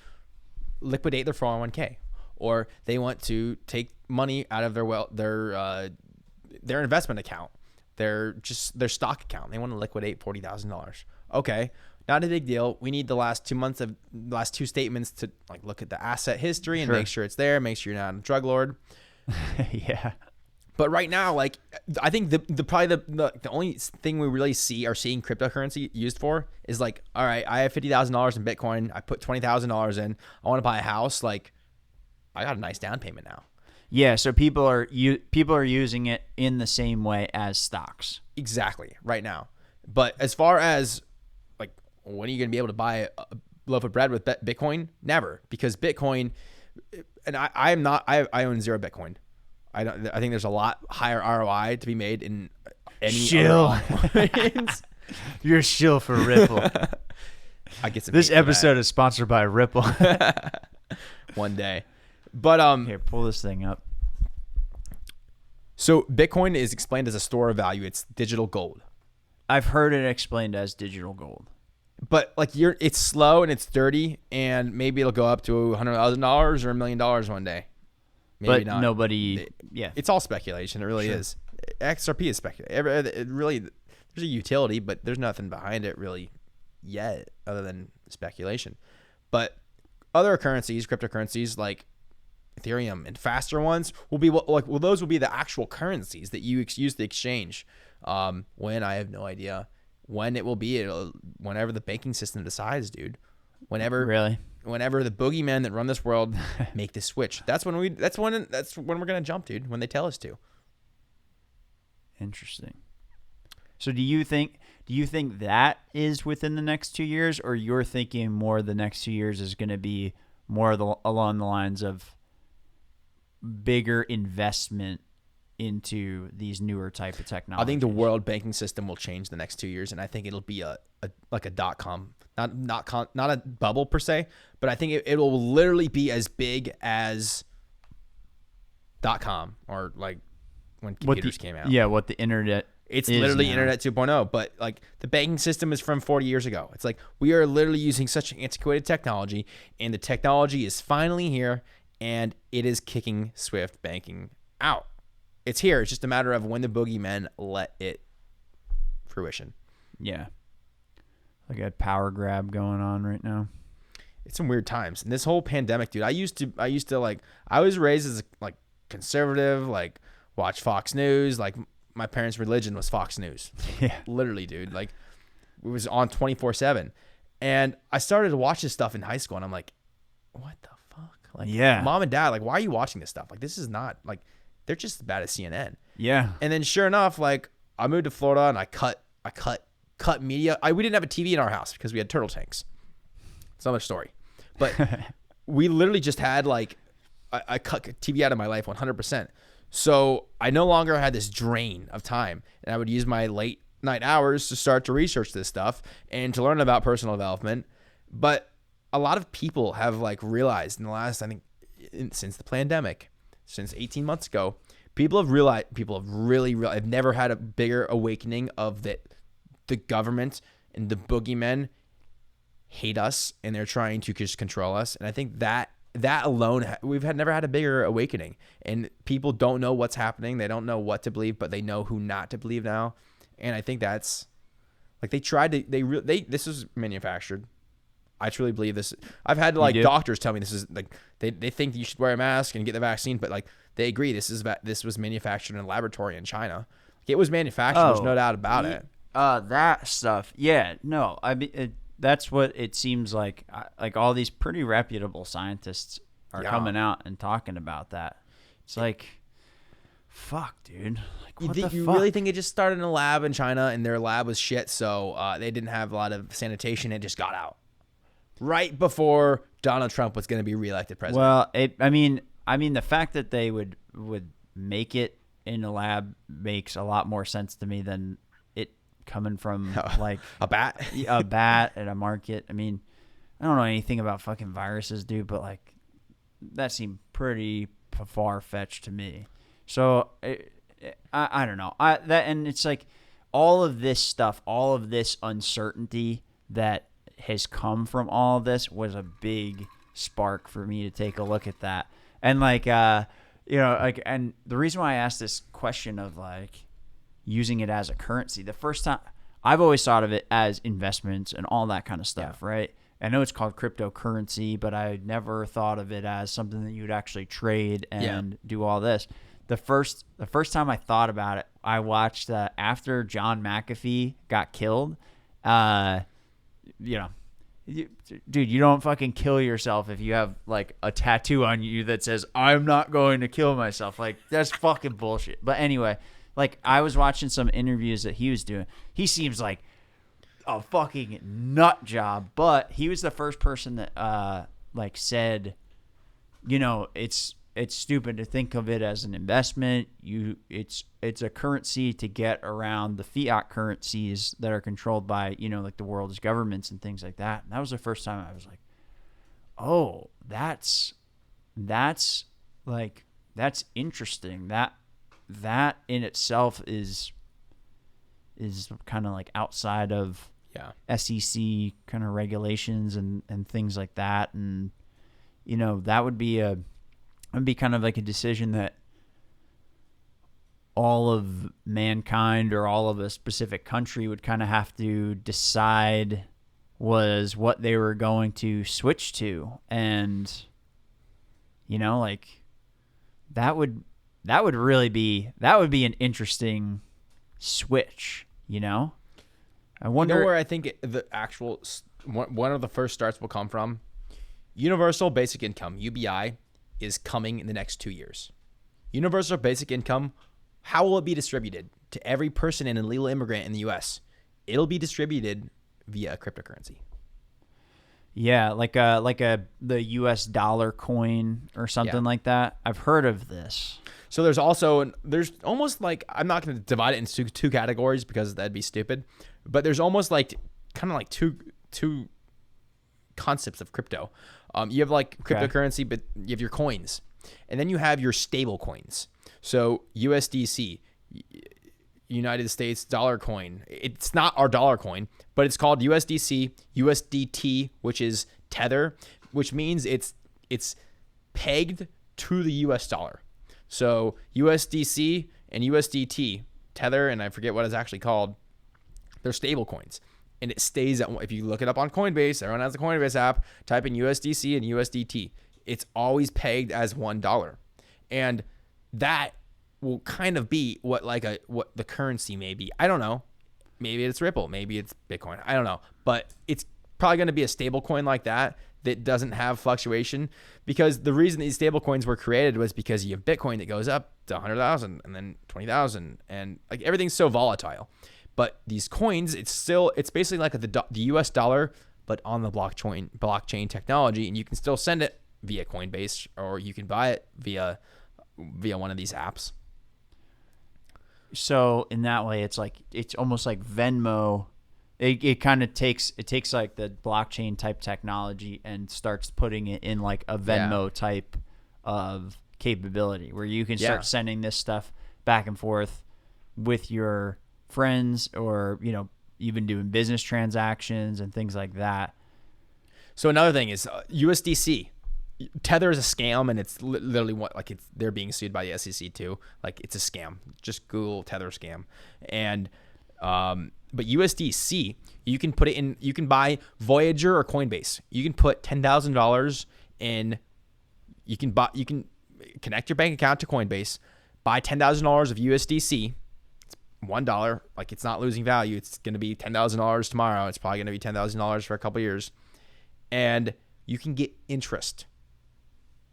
liquidate their 401k, or they want to take money out of their investment account, their stock account. They want to liquidate $40,000. Okay, not a big deal. We need the last 2 months of last two statements to like look at the asset history and make sure it's there. Make sure you're not a drug lord. Yeah. But right now, like, I think the only thing we really are seeing cryptocurrency used for is like, all right, I have $50,000 in Bitcoin. I put $20,000 in. I want to buy a house. Like, I got a nice down payment now. Yeah, so people are using it in the same way as stocks. Exactly, right now. But as far as like, when are you going to be able to buy a loaf of bread with Bitcoin? Never, because Bitcoin, and I own 0 Bitcoin. I think there's a lot higher ROI to be made in any shill. You're a shill for Ripple. I get some. This episode is sponsored by Ripple. One day, but here, pull this thing up. So Bitcoin is explained as a store of value. It's digital gold. I've heard it explained as digital gold. But like it's slow and it's dirty, and maybe it'll go up to $100,000 or $1 million one day. Maybe but not. Nobody, it's all speculation. It really is. XRP is speculation. It really, there's a utility, but there's nothing behind it really yet, other than speculation. But other currencies, cryptocurrencies like Ethereum, and faster ones will be those will be the actual currencies that you use to exchange. When I have no idea when it will be. Whenever the banking system decides, dude. Whenever the boogeymen that run this world make this switch, that's when we're gonna jump, dude. When they tell us to. Interesting. So do you think that is within the next 2 years, or you're thinking more the next 2 years is going to be more along the lines of bigger investment into these newer type of technologies? I think the world banking system will change the next 2 years, and I think it'll be like a .com, not a bubble per se, but I think it will literally be as big as .com, or like when computers came out. Yeah, what the internet. It's literally Internet 2.0, but like the banking system is from 40 years ago. It's like we are literally using such antiquated technology, and the technology is finally here, and it is kicking Swift banking out. It's here. It's just a matter of when the boogeymen let it fruition. Yeah. Like a power grab going on right now. It's some weird times. And this whole pandemic, dude, I used to like, I was raised as like conservative, like watch Fox News, like my parents' religion was Fox News. Yeah. Literally, dude. Like, it was on 24/7. And I started to watch this stuff in high school, and I'm like, what the fuck? Like, yeah. Mom and Dad, like, why are you watching this stuff? Like, this is not, like, they're just as bad as CNN. Yeah. And then sure enough, like, I moved to Florida, and I cut media. We didn't have a TV in our house because we had turtle tanks. It's another story. But we literally just had, like, I cut TV out of my life 100%. So I no longer had this drain of time, and I would use my late night hours to start to research this stuff and to learn about personal development. But a lot of people have like realized in the last, I think, since the pandemic, since 18 months ago, people have really realized, I've never had a bigger awakening of that the government and the boogeymen hate us, and they're trying to just control us. And I think that alone, we've never had a bigger awakening, and people don't know what's happening. They don't know what to believe, but they know who not to believe now. And I think that's like, this was manufactured. I truly believe this. I've had like doctors tell me this is like, they think you should wear a mask and get the vaccine, but like they agree this was manufactured in a laboratory in China. It was manufactured. There's no doubt about it. That stuff. Yeah, no, I mean, that's what it seems like. Like all these pretty reputable scientists are coming out and talking about that. It's like, fuck, dude. Like, what the fuck? You really think it just started in a lab in China, and their lab was shit, so they didn't have a lot of sanitation. It just got out right before Donald Trump was going to be reelected president. Well, I mean, the fact that they would make it in a lab makes a lot more sense to me than coming from like a bat at a market. I mean, I don't know anything about fucking viruses, dude, but like that seemed pretty far-fetched to me. So I don't know. And it's like all of this stuff, all of this uncertainty that has come from all of this was a big spark for me to take a look at that. And like like, and the reason why I asked this question of like using it as a currency, the first time I've always thought of it as investments and all that kind of stuff, right? I know it's called cryptocurrency, but I never thought of it as something that you would actually trade and do all this. The first time I thought about it, I watched after John McAfee got killed. Dude, you don't fucking kill yourself if you have like a tattoo on you that says "I'm not going to kill myself." Like, that's fucking bullshit. But anyway. Like, I was watching some interviews that he was doing. He seems like a fucking nut job, but he was the first person that like said, it's stupid to think of it as an investment. It's a currency to get around the fiat currencies that are controlled by, like the world's governments and things like that. And that was the first time I was like, oh, that's interesting. That in itself is kind of like outside of SEC kind of regulations and things like that. And, that would be kind of like a decision that all of mankind or all of a specific country would kind of have to decide was what they were going to switch to. And, like, That would really be an interesting switch, you know? I wonder You know where I think the actual one of the first starts will come from? Universal Basic Income, UBI, is coming in the next 2 years. Universal Basic Income, how will it be distributed to every person and illegal immigrant in the U.S.? It'll be distributed via a cryptocurrency. Yeah, like the US dollar coin or something like that. I've heard of this. So there's almost like, I'm not going to divide it into two categories because that'd be stupid, but there's almost like kind of like two concepts of crypto. You have like cryptocurrency, but you have your coins, and then you have your stable coins. So USDC, United States dollar coin. It's not our dollar coin, but it's called USDC, USDT, which is Tether, which means it's pegged to the US dollar. So USDC and USDT, Tether, and I forget what it's actually called, they're stable coins. And it stays at, if you look it up on Coinbase, everyone has the Coinbase app, type in USDC and USDT. It's always pegged as $1. And that will kind of be what the currency may be. I don't know. Maybe it's Ripple. Maybe it's Bitcoin. I don't know. But it's probably going to be a stable coin like that doesn't have fluctuation, because the reason these stable coins were created was because you have Bitcoin that goes up to 100,000 and then 20,000, and like everything's so volatile. But these coins, it's basically like the US dollar, but on the blockchain technology, and you can still send it via Coinbase, or you can buy it via one of these apps. So in that way, it's almost like Venmo. It kind of takes like the blockchain type technology and starts putting it in like a Venmo type of capability, where you can start sending this stuff back and forth with your friends, or even doing business transactions and things like that. So another thing is USDC. Tether is a scam, and it's literally they're being sued by the SEC too. Like, it's a scam. Just Google Tether scam. And but USDC, you can put it in. You can buy Voyager or Coinbase. You can put $10,000 in. You can connect your bank account to Coinbase, buy $10,000 of USDC. It's $1. Like, it's not losing value. It's going to be $10,000 tomorrow. It's probably going to be $10,000 for a couple of years, and you can get interest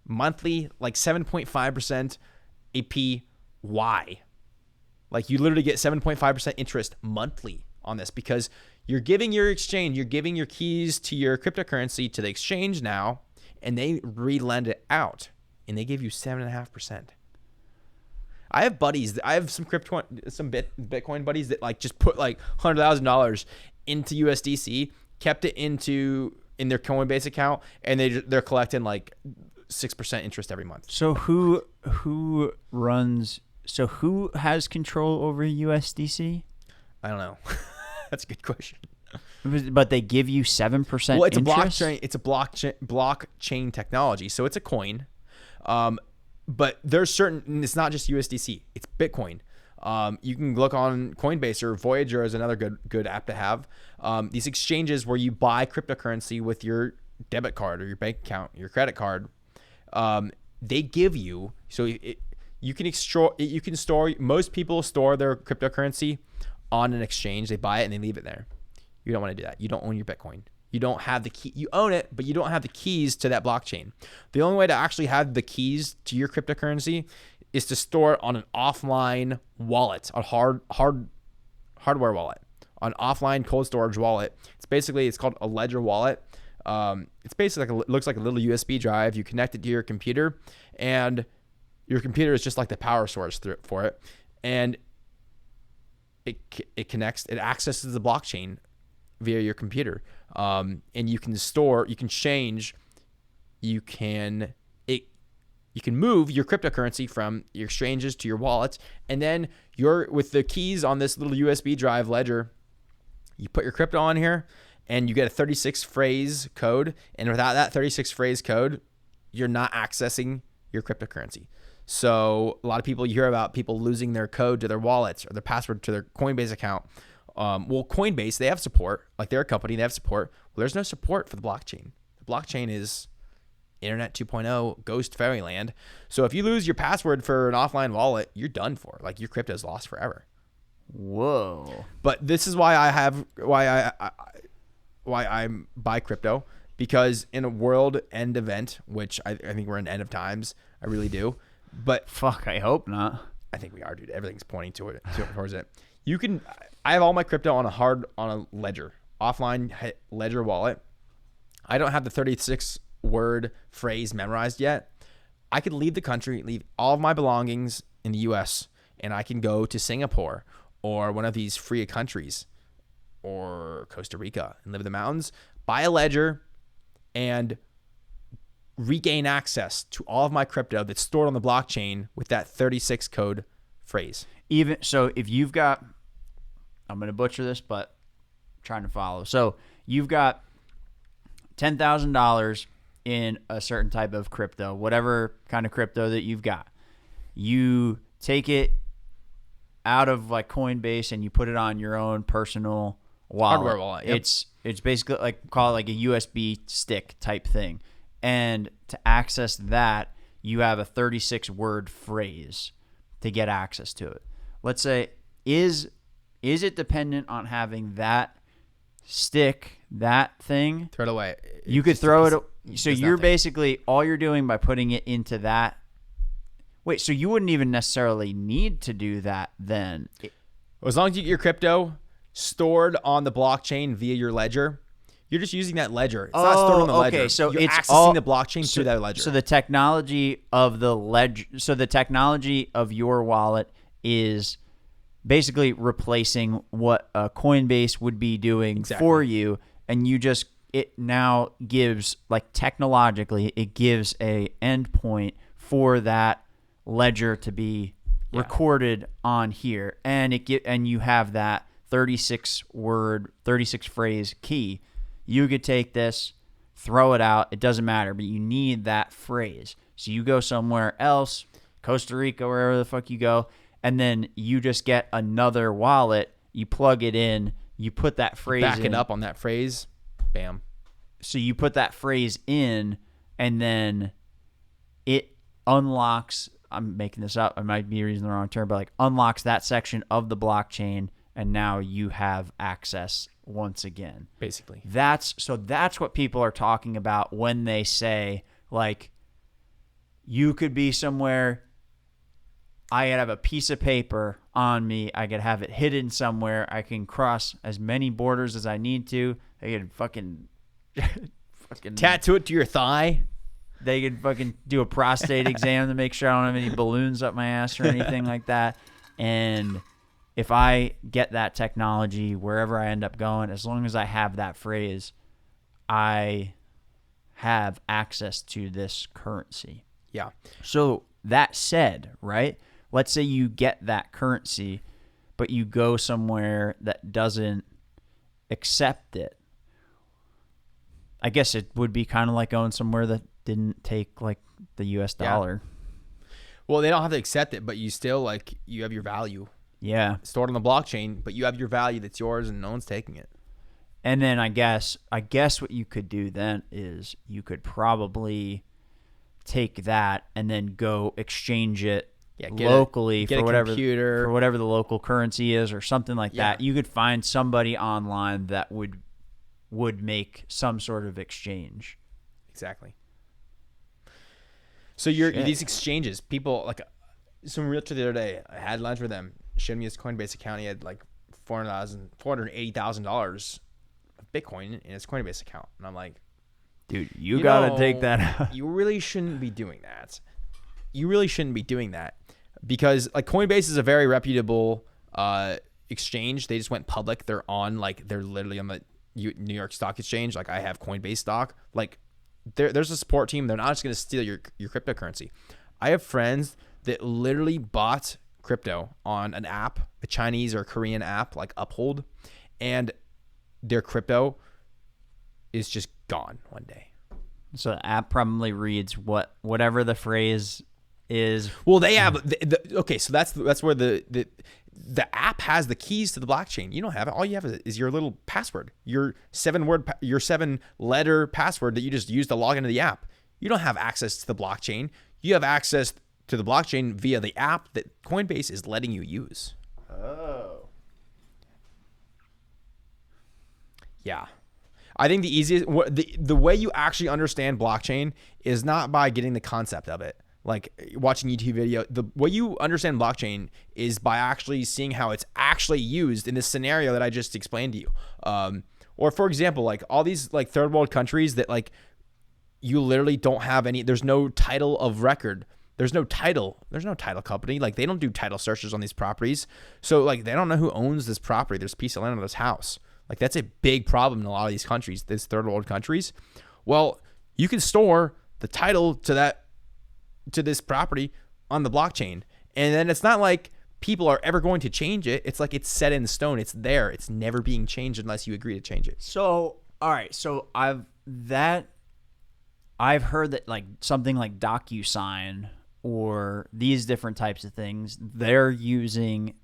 monthly, like 7.5% APY. Like, you literally get 7.5% interest monthly on this, because you're giving your keys to your cryptocurrency to the exchange now, and they re-lend it out, and they give you 7.5%. I have buddies. I have some Bitcoin buddies that like just put like $100,000 into USDC, kept it in their Coinbase account, and they're collecting like 6% interest every month. So who has control over USDC? I don't know. That's a good question. But they give you 7% Well, it's interest? a blockchain technology, so it's a coin. But there's certain. It's not just USDC. It's Bitcoin. You can look on Coinbase, or Voyager is another good app to have. These exchanges where you buy cryptocurrency with your debit card or your bank account, your credit card. They give you, so you can store. Most people store their cryptocurrency on an exchange. They buy it and they leave it there. You don't want to do that. You don't own your Bitcoin. You don't have the key. You own it, but you don't have the keys to that blockchain. The only way to actually have the keys to your cryptocurrency is to store it on an offline wallet, a hardware wallet, an offline cold storage wallet. It's called a ledger wallet. It's basically looks like a little USB drive. You connect it to your computer, and your computer is just like the power source for it, and it connects. It accesses the blockchain via your computer, and you can store, you can change, you can move your cryptocurrency from your exchanges to your wallets, and then with the keys on this little USB drive ledger, you put your crypto on here, and you get a 36-phrase code, and without that 36-phrase code, you're not accessing your cryptocurrency. So a lot of people, you hear about people losing their code to their wallets or their password to their Coinbase account. Well, Coinbase, they have support. Like, they're a company, they have support. Well, there's no support for the blockchain. The blockchain is Internet 2.0, ghost fairyland. So if you lose your password for an offline wallet, you're done for. Like your crypto's lost forever. Whoa. But this is why I buy crypto, because in a world end event, which I think we're in end of times, I really do. But fuck, I hope not. I think we are, dude. Everything's pointing towards it. I have all my crypto on a ledger, offline ledger wallet. I don't have the 36-word phrase memorized yet. I could leave the country, leave all of my belongings in the U.S., and I can go to Singapore or one of these free countries or Costa Rica and live in the mountains, buy a ledger, and regain access to all of my crypto that's stored on the blockchain with that 36 code phrase. Even so, if you've got, I'm going to butcher this, but I'm trying to follow. So you've got $10,000 in a certain type of crypto, whatever kind of crypto that you've got. You take it out of like Coinbase and you put it on your own personal wallet. Hardware wallet. Yep. It's basically like, call it like a USB stick type thing. And to access that, you have a 36-word phrase to get access to it. Let's say, is it dependent on having that stick, that thing? Throw it away. You could throw it. So you're nothing. basically, all you're doing by putting it into that. Wait, so you wouldn't even necessarily need to do that then? As long as you get your crypto stored on the blockchain via your ledger, you're just using that ledger. It's not stored on the ledger. Okay, so you're it's accessing the blockchain through that ledger. So the technology of the ledger, so the technology of your wallet is basically replacing what a Coinbase would be doing for you, and it now gives, like, technologically, it gives a endpoint for that ledger to be recorded on here, and you have that 36 phrase key. You could take this, throw it out, it doesn't matter, but you need that phrase. So you go somewhere else, Costa Rica, wherever the fuck you go, and then you just get another wallet, you plug it in, you put that phrase back in. it up on that phrase, bam. So you put that phrase in, and then it unlocks, I'm making this up, I might be using the wrong term, but like unlocks that section of the blockchain, and now you have access once again. Basically. That's what people are talking about when they say, like, you could be somewhere, I could have a piece of paper on me, I could have it hidden somewhere, I can cross as many borders as I need to, I could fucking tattoo it to your thigh. They could fucking do a prostate exam to make sure I don't have any balloons up my ass or anything like that. And if I get that technology wherever I end up going, as long as I have that phrase, I have access to this currency. Yeah. So that said, right, let's say you get that currency, but you go somewhere that doesn't accept it. I guess it would be kind of like going somewhere that didn't take like the US dollar. Yeah. Well, they don't have to accept it, but you still, like, you have your value. Yeah. Stored on the blockchain, but you have your value that's yours and no one's taking it. And then I guess what you could do then is you could probably take that and then go exchange it locally for whatever the local currency is or something like that. You could find somebody online that would make some sort of exchange. Exactly. So these exchanges, people, like, some realtor the other day, I had lunch with them, showed me his Coinbase account. He had like $480,000 of Bitcoin in his Coinbase account. And I'm like, dude, you got to take that out. You really shouldn't be doing that. You really shouldn't be doing that, because like Coinbase is a very reputable exchange. They just went public. They're literally on the New York Stock Exchange. Like, I have Coinbase stock. Like, there's a support team. They're not just going to steal your cryptocurrency. I have friends that literally bought crypto on an app, a Chinese or Korean app like Uphold, and their crypto is just gone one day. So the app probably reads whatever the phrase is. Well, they have okay, so that's where the app has the keys to the blockchain. You don't have it. All you have is your little password, your 7-letter password that you just use to log into the app. You don't have access to the blockchain. You have access to the blockchain via the app that Coinbase is letting you use. Oh. Yeah. I think the easiest, the way you actually understand blockchain is not by getting the concept of it, like watching YouTube video. The way you understand blockchain is by actually seeing how it's actually used in this scenario that I just explained to you. Or for example, like all these like third world countries that like you literally don't have any, there's no title of record. There's no title company. Like they don't do title searches on these properties. So like they don't know who owns this property. There's a piece of land on this house. Like that's a big problem in a lot of these countries, these third world countries. Well, you can store the title to this property on the blockchain. And then it's not like people are ever going to change it. It's like it's set in stone. It's there. It's never being changed unless you agree to change it. So, all right. So I've heard that like something like DocuSign or these different types of things, they're using,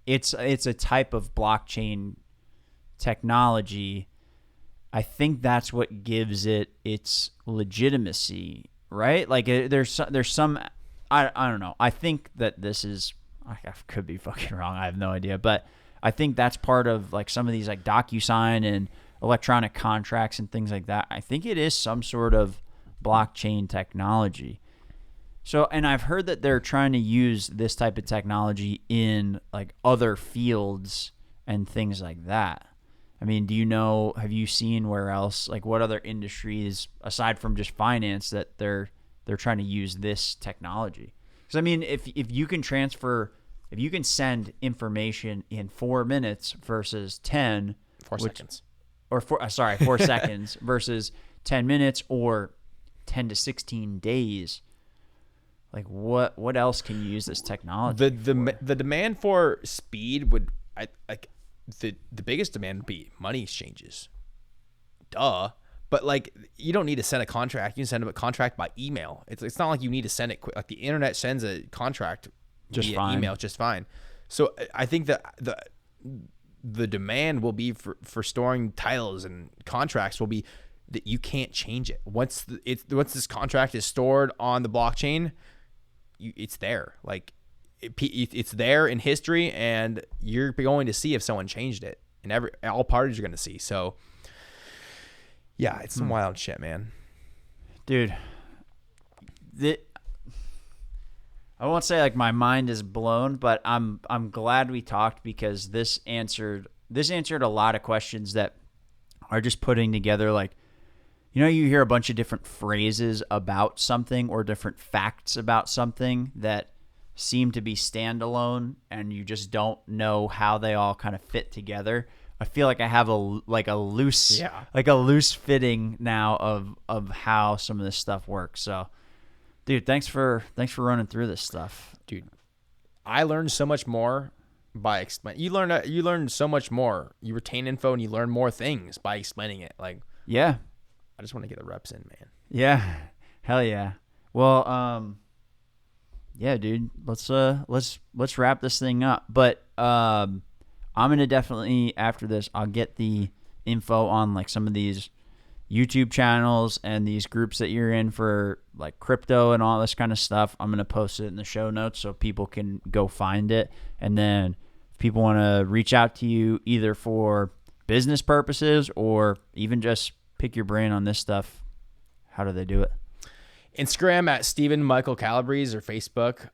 it's a type of blockchain technology. I think that's what gives it its legitimacy, right? Like there's some, I don't know. I think that this is, I could be fucking wrong. I have no idea, but I think that's part of like some of these like DocuSign and electronic contracts and things like that. I think it is some sort of blockchain technology. So, and I've heard that they're trying to use this type of technology in like other fields and things like that. I mean, have you seen where else, like what other industries aside from just finance that they're trying to use this technology? Because I mean, if you can send information in 4 minutes versus 10, 4 seconds, or 4 seconds versus 10 minutes or 10 to 16 days. Like what else can you use this technology? The demand for speed would, the biggest demand would be money exchanges. Duh. But like you don't need to send a contract. You can send a contract by email. It's not like you need to send it quick. Like the internet sends a contract just via fine. Email just fine. So I think that the demand will be for storing titles and contracts will be that you can't change it. Once this contract is stored on the blockchain, it's there. Like it's there in history, and you're going to see if someone changed it, and all parties are going to see. So yeah, it's some wild shit, man. Dude, I won't say like my mind is blown, but I'm glad we talked because this answered a lot of questions that are just putting together like, you know, you hear a bunch of different phrases about something or different facts about something that seem to be standalone and you just don't know how they all kind of fit together. I feel like I have a loose fitting now of how some of this stuff works. So, dude, thanks for running through this stuff. Dude, I learned so much more by explaining. You learn so much more. You retain info and you learn more things by explaining it. Like, yeah, I just want to get the reps in, man. Yeah, hell yeah. Well, yeah, dude, let's wrap this thing up. But I'm gonna definitely after this, I'll get the info on like some of these YouTube channels and these groups that you're in for like crypto and all this kind of stuff. I'm gonna post it in the show notes so people can go find it. And then if people want to reach out to you either for business purposes or even just pick your brain on this stuff, how do they do it? Instagram at Stephen Michael Calabrese or Facebook.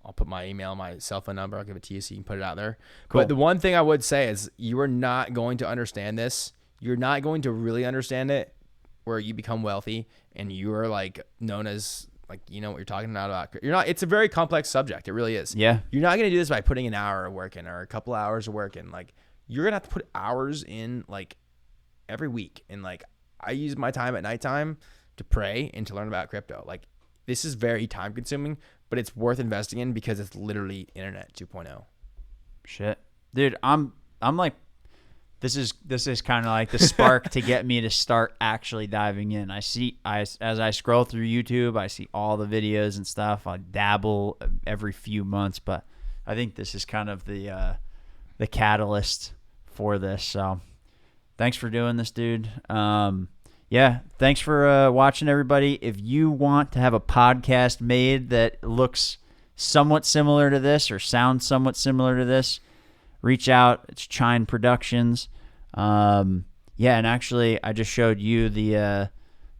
I'll put my email, my cell phone number. I'll give it to you so you can put it out there. Cool. But the one thing I would say is you are not going to understand this. You're not going to really understand it where you become wealthy and you are like known as like, you know what you're talking about. You're not. It's a very complex subject. It really is. Yeah. You're not going to do this by putting an hour of work in or a couple hours of work in. Like you're going to have to put hours in like every week. And like I use my time at nighttime to pray and to learn about crypto. Like this is very time consuming, but it's worth investing in because it's literally internet 2.0. Shit. Dude, I'm like, this is kind of like the spark to get me to start actually diving in. As I scroll through YouTube, I see all the videos and stuff. I dabble every few months, but I think this is kind of the catalyst for this. So thanks for doing this, dude. Yeah, thanks for watching, everybody. If you want to have a podcast made that looks somewhat similar to this or sounds somewhat similar to this, reach out. It's Cheine Productions. And actually, I just showed you the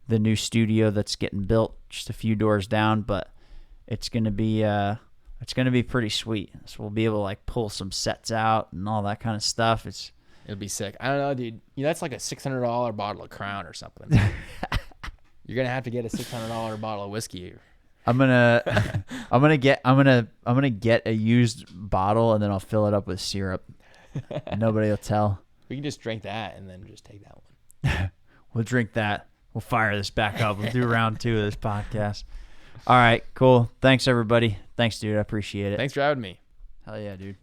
new studio that's getting built just a few doors down, but it's gonna be pretty sweet. So we'll be able to like pull some sets out and all that kind of stuff. It'll be sick. I don't know, dude. That's like a $600 bottle of Crown or something. You're gonna have to get a $600 bottle of whiskey. I'm gonna get a used bottle and then I'll fill it up with syrup. Nobody will tell. We can just drink that and then just take that one. We'll drink that. We'll fire this back up. We'll do round 2 of this podcast. All right, cool. Thanks, everybody. Thanks, dude. I appreciate it. Thanks for having me. Hell yeah, dude.